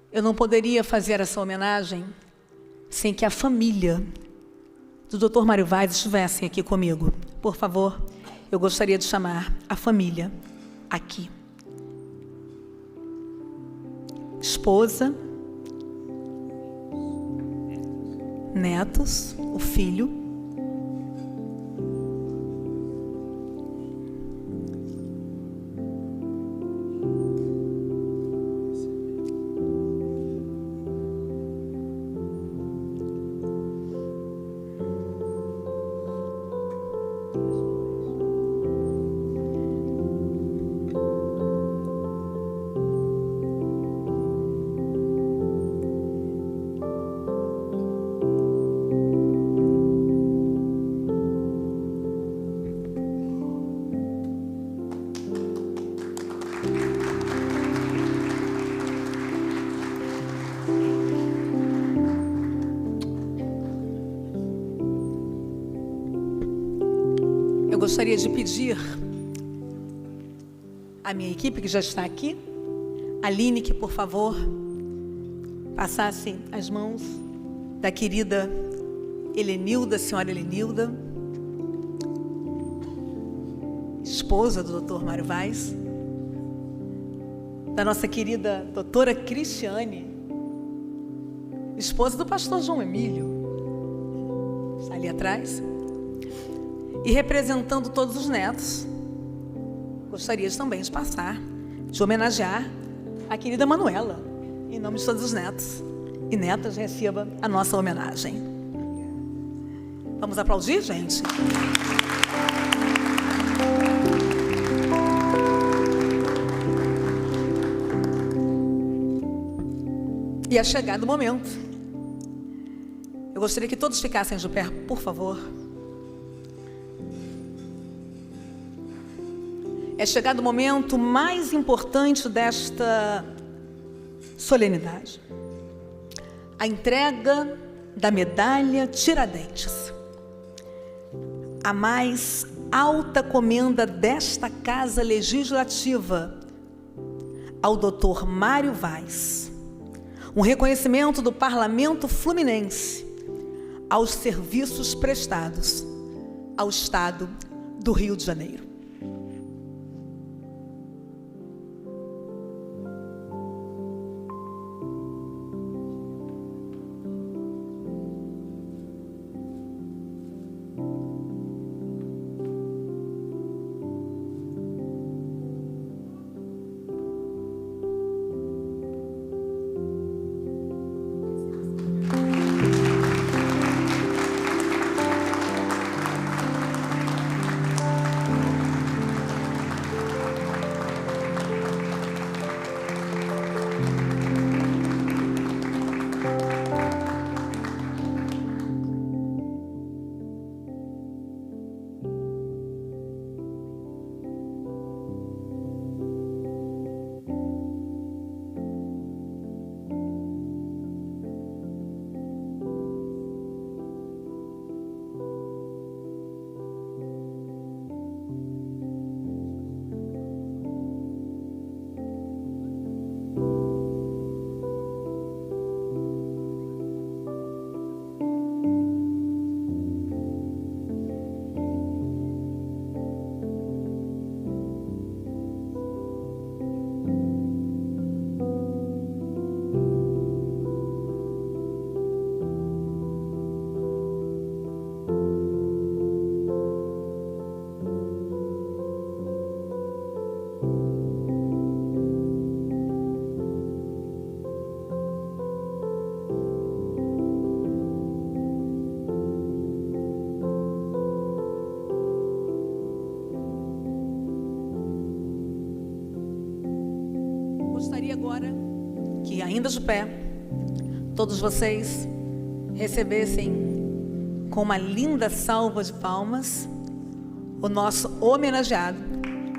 Speaker 1: Eu não poderia fazer essa homenagem sem que a família do Dr. Mário Vaz estivessem aqui comigo. Por favor, eu gostaria de chamar a família aqui. Esposa, netos, o filho Eu gostaria de pedir à minha equipe que já está aqui, Aline, que por favor passasse as mãos da querida Helenilda, senhora Helenilda, esposa do Dr. Mário Vaz, da nossa querida doutora Cristiane, esposa do pastor João Emílio, está ali atrás, e representando todos os netos, gostaria também de passar, de homenagear a querida Manuela, em nome de todos os netos e netas, receba a nossa homenagem. Vamos aplaudir, gente? E é chegado o momento. Eu gostaria que todos ficassem de pé, por favor. É chegado o momento mais importante desta solenidade. A entrega da medalha Tiradentes. A mais alta comenda desta Casa Legislativa ao Dr. Mário Vaz. Um reconhecimento do Parlamento Fluminense aos serviços prestados ao Estado do Rio de Janeiro. Gostaria agora que, ainda de pé, todos vocês recebessem com uma linda salva de palmas o nosso homenageado,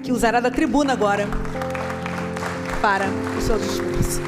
Speaker 1: que usará da tribuna agora para o seu discurso.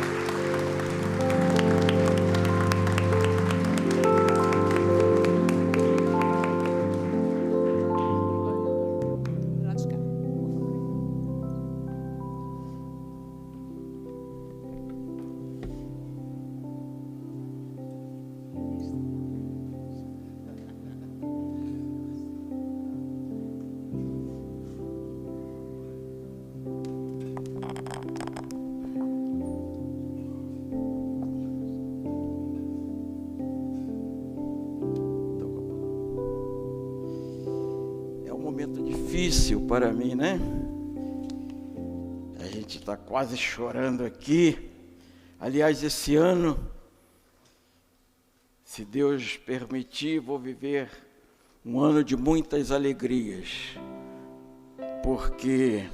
Speaker 8: Difícil para mim, né? A gente está quase chorando aqui. Aliás, esse ano, se Deus permitir, vou viver um ano de muitas alegrias, porque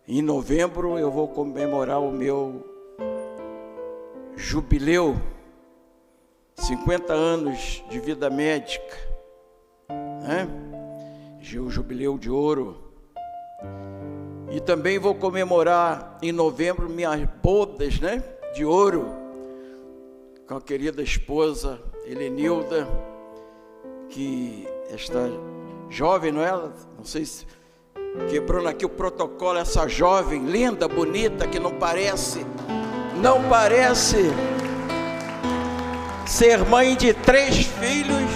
Speaker 8: em novembro eu vou comemorar o meu jubileu, 50 anos de vida médica, né? O jubileu de ouro. E também vou comemorar em novembro minhas bodas, né, de ouro, com a querida esposa Helenilda, que está jovem, não é? Não sei se quebrando aqui o protocolo, essa jovem linda, bonita, que não parece ser mãe de 3 filhos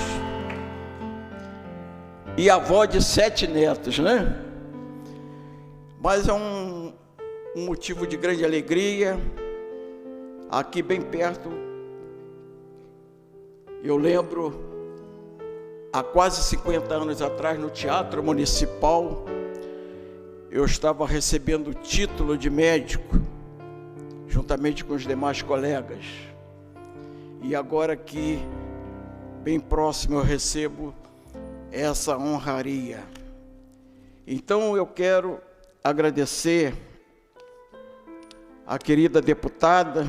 Speaker 8: e avó de 7 netos, né? Mas é um motivo de grande alegria. Aqui bem perto, eu lembro, há quase 50 anos atrás, no Teatro Municipal, eu estava recebendo o título de médico, juntamente com os demais colegas. E agora aqui, bem próximo, eu recebo essa honraria. Então eu quero agradecer a querida deputada,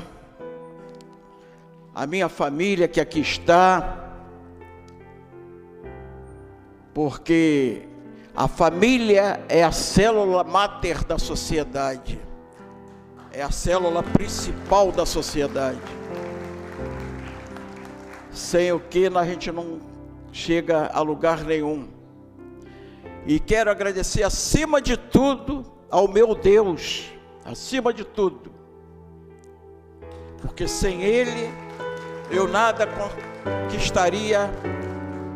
Speaker 8: a minha família que aqui está, porque a família é a célula máter da sociedade, é a célula principal da sociedade, sem o que a gente não chega a lugar nenhum. E quero agradecer acima de tudo ao meu Deus, acima de tudo, porque sem Ele eu nada conquistaria,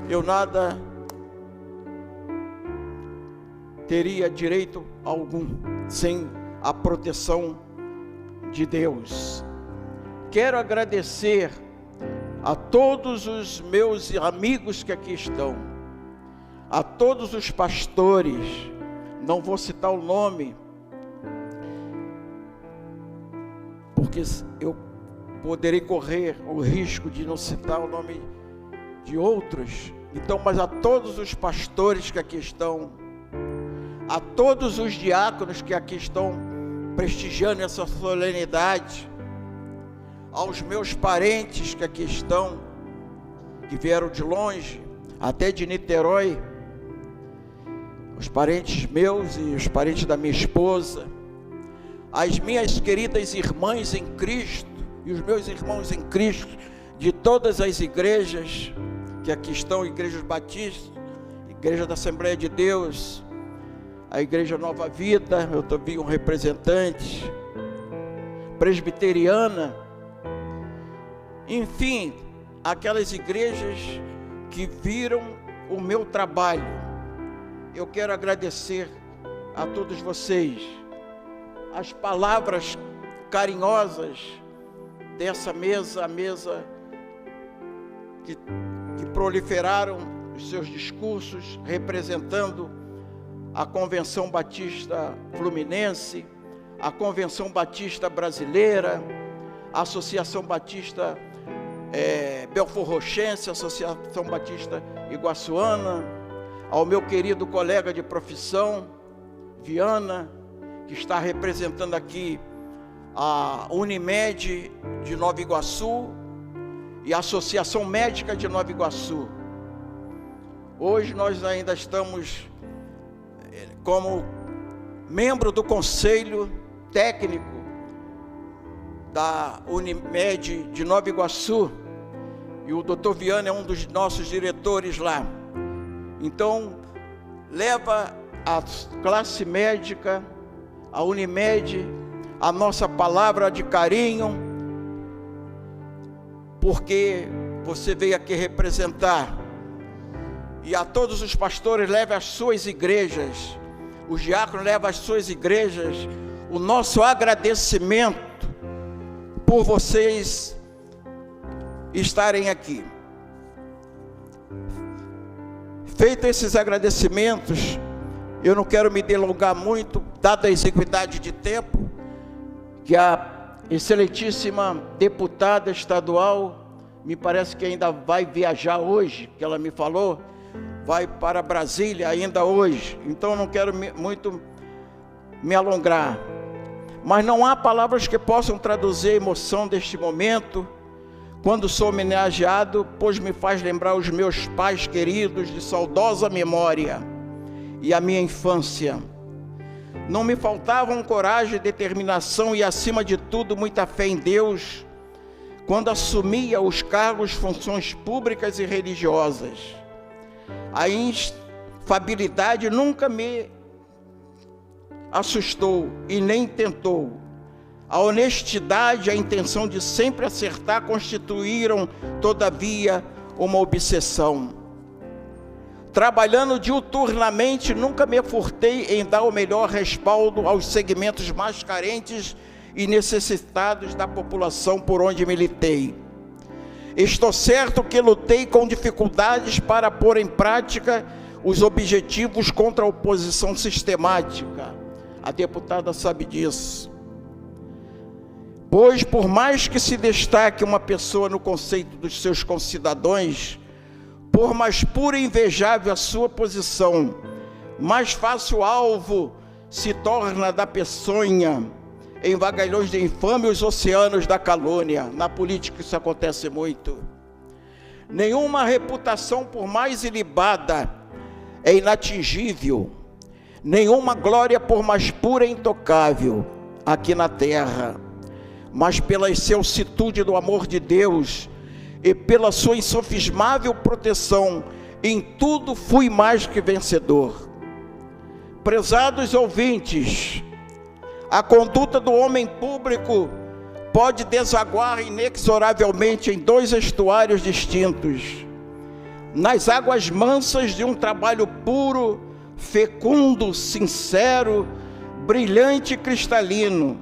Speaker 8: eu nada teria direito algum sem a proteção de Deus. Quero agradecer a todos os meus amigos que aqui estão, a todos os pastores, não vou citar o nome, porque eu poderei correr o risco de não citar o nome de outros. Então, mas a todos os pastores que aqui estão, a todos os diáconos que aqui estão prestigiando essa solenidade, aos meus parentes que aqui estão, que vieram de longe, até de Niterói, os parentes meus e os parentes da minha esposa, as minhas queridas irmãs em Cristo e os meus irmãos em Cristo de todas as igrejas que aqui estão, igrejas batistas, igreja da Assembleia de Deus, a igreja Nova Vida, eu também um representante, presbiteriana, enfim, aquelas igrejas que viram o meu trabalho. Eu quero agradecer a todos vocês, as palavras carinhosas dessa mesa, a mesa que proliferaram os seus discursos, representando a Convenção Batista Fluminense, a Convenção Batista Brasileira, a Associação Batista Belforrochense, a Associação Batista Iguaçuana, ao meu querido colega de profissão, Viana, que está representando aqui a Unimed de Nova Iguaçu e a Associação Médica de Nova Iguaçu. Hoje nós ainda estamos como membro do Conselho Técnico da Unimed de Nova Iguaçu, e o Dr. Viana é um dos nossos diretores lá. Então, leva a classe médica, a Unimed, a nossa palavra de carinho, porque você veio aqui representar. E a todos os pastores, leve as suas igrejas, os diáconos levam as suas igrejas, o nosso agradecimento por vocês estarem aqui. Feito esses agradecimentos, eu não quero me delongar muito, dada a exiguidade de tempo, que a excelentíssima deputada estadual, me parece que ainda vai viajar hoje, que ela me falou, vai para Brasília ainda hoje, então não quero muito me alongar, mas não há palavras que possam traduzir a emoção deste momento, quando sou homenageado, pois me faz lembrar os meus pais queridos de saudosa memória e a minha infância. Não me faltavam coragem, determinação e, acima de tudo, muita fé em Deus, quando assumia os cargos, funções públicas e religiosas. Aí afabilidade nunca me assustou e nem tentou. A honestidade e a intenção de sempre acertar constituíram, todavia, uma obsessão. Trabalhando diuturnamente, nunca me furtei em dar o melhor respaldo aos segmentos mais carentes e necessitados da população por onde militei. Estou certo que lutei com dificuldades para pôr em prática os objetivos contra a oposição sistemática. A deputada sabe disso. Pois, por mais que se destaque uma pessoa no conceito dos seus concidadãos, por mais pura e invejável a sua posição, mais fácil alvo se torna da peçonha, em vagalhões de infâmia os oceanos da calúnia. Na política isso acontece muito. Nenhuma reputação, por mais ilibada, é inatingível. Nenhuma glória, por mais pura e intocável, aqui na terra. Mas pela excelsitude do amor de Deus e pela sua insofismável proteção, em tudo fui mais que vencedor. Prezados ouvintes, a conduta do homem público pode desaguar inexoravelmente em dois estuários distintos: nas águas mansas de um trabalho puro, fecundo, sincero, brilhante e cristalino,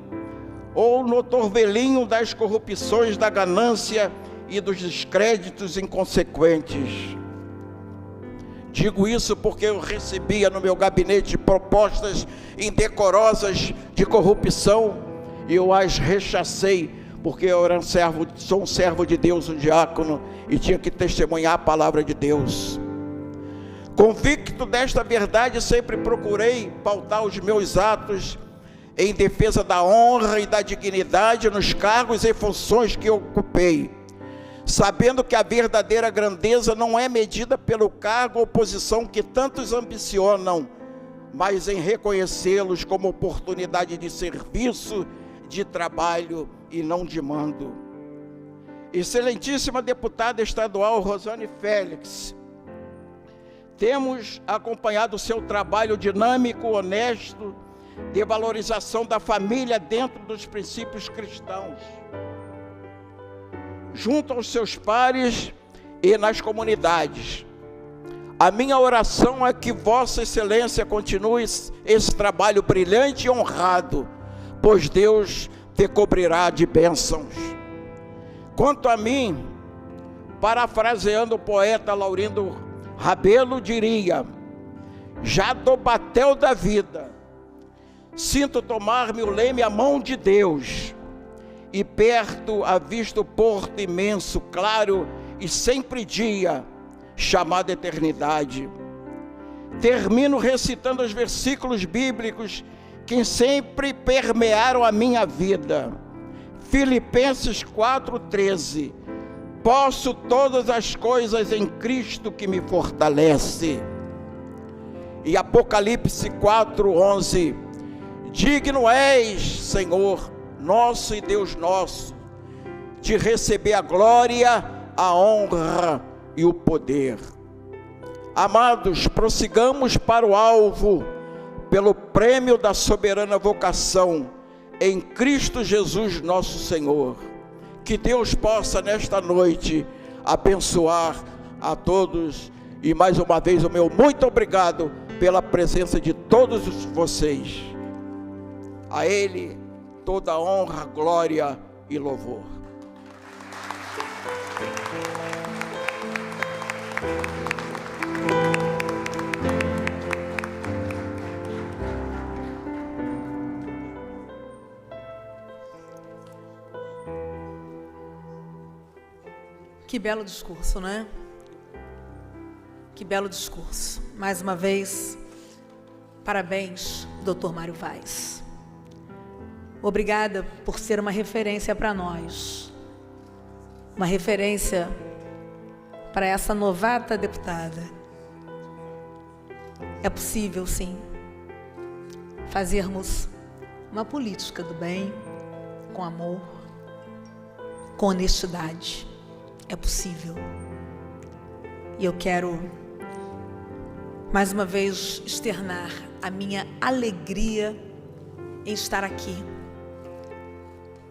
Speaker 8: ou no torvelinho das corrupções, da ganância e dos descréditos inconsequentes. Digo isso porque eu recebia no meu gabinete propostas indecorosas de corrupção e eu as rechacei, porque eu era sou um servo de Deus, um diácono, e tinha que testemunhar a palavra de Deus. Convicto desta verdade, sempre procurei pautar os meus atos em defesa da honra e da dignidade nos cargos e funções que ocupei, sabendo que a verdadeira grandeza não é medida pelo cargo ou posição que tantos ambicionam, mas em reconhecê-los como oportunidade de serviço, de trabalho e não de mando. Excelentíssima deputada estadual Rosane Félix, temos acompanhado o seu trabalho dinâmico, honesto, de valorização da família dentro dos princípios cristãos, junto aos seus pares e nas comunidades. A minha oração é que Vossa Excelência continue esse trabalho brilhante e honrado, pois Deus te cobrirá de bênçãos. Quanto a mim, parafraseando o poeta Laurindo Rabelo, diria: já do batel da vida, sinto tomar-me o leme à mão de Deus, e perto avisto o porto imenso, claro e sempre dia, chamado eternidade. Termino recitando os versículos bíblicos que sempre permearam a minha vida. Filipenses 4,13: posso todas as coisas em Cristo que me fortalece. E Apocalipse 4,11: digno és, Senhor, nosso e Deus nosso, de receber a glória, a honra e o poder. Amados, prossigamos para o alvo, pelo prêmio da soberana vocação, em Cristo Jesus nosso Senhor. Que Deus possa nesta noite abençoar a todos, e mais uma vez o meu muito obrigado pela presença de todos vocês. A Ele toda honra, glória e louvor.
Speaker 1: Que belo discurso, né? Que belo discurso. Mais uma vez, parabéns, Dr. Mário Vaz. Obrigada por ser uma referência para nós. Uma referência para essa novata deputada. É possível, sim, fazermos uma política do bem, com amor, com honestidade. É possível. E eu quero mais uma vez externar a minha alegria em estar aqui,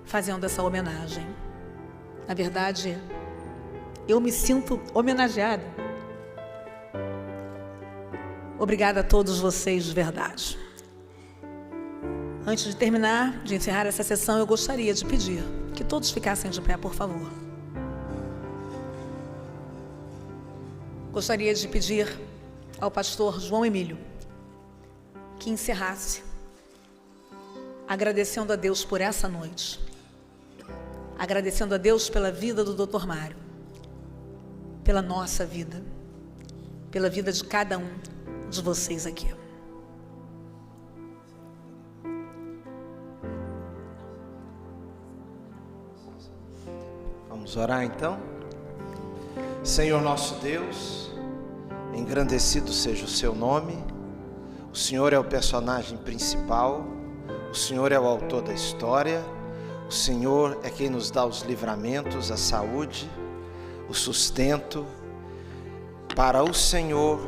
Speaker 1: fazendo essa homenagem. Na verdade, eu me sinto homenageada. Obrigada a todos vocês de verdade. Antes de terminar, de encerrar essa sessão, eu gostaria de pedir que todos ficassem de pé, por favor. Gostaria de pedir ao pastor João Emílio que encerrasse agradecendo a Deus por essa noite, agradecendo a Deus pela vida do Dr. Mário, pela nossa vida, pela vida de cada um de vocês aqui.
Speaker 7: Vamos orar então? Senhor nosso Deus, engrandecido seja o seu nome. O Senhor é o personagem principal, o Senhor é o autor da história, o Senhor é quem nos dá os livramentos, a saúde, o sustento. Para o Senhor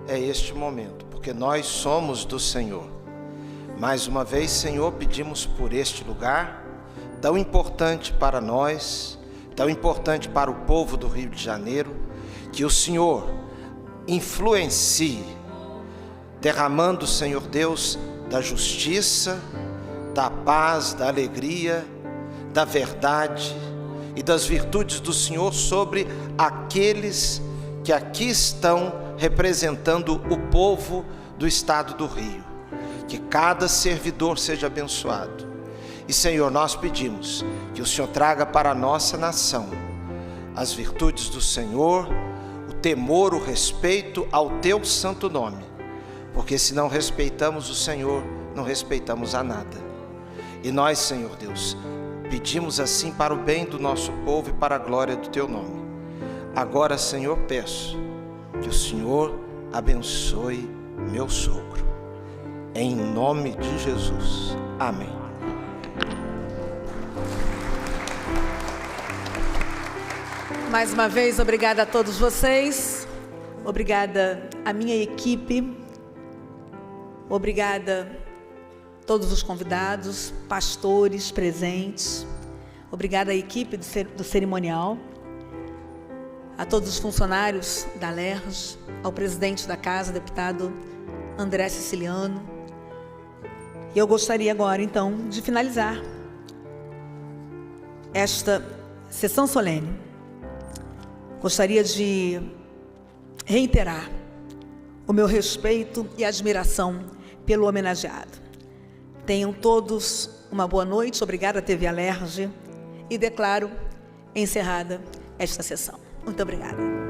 Speaker 7: é este momento, porque nós somos do Senhor. Mais uma vez, Senhor, pedimos por este lugar, tão importante para nós, tão importante para o povo do Rio de Janeiro, que o Senhor influencie, derramando, Senhor Deus, da justiça, da paz, da alegria, da verdade e das virtudes do Senhor sobre aqueles que aqui estão representando o povo do estado do Rio. Que cada servidor seja abençoado. E, Senhor, nós pedimos que o Senhor traga para a nossa nação as virtudes do Senhor, o temor, o respeito ao Teu santo nome. Porque se não respeitamos o Senhor, não respeitamos a nada. E nós, Senhor Deus, pedimos assim para o bem do nosso povo e para a glória do Teu nome. Agora, Senhor, peço que o Senhor abençoe meu sogro. Em nome de Jesus. Amém.
Speaker 1: Mais uma vez, obrigada a todos vocês, obrigada à minha equipe, obrigada a todos os convidados, pastores presentes, obrigada à equipe do cerimonial, a todos os funcionários da LERJ, ao presidente da casa, deputado André Siciliano. E eu gostaria agora, então, de finalizar esta sessão solene. Gostaria de reiterar o meu respeito e admiração pelo homenageado. Tenham todos uma boa noite, obrigada TV Alerj, e declaro encerrada esta sessão. Muito obrigada.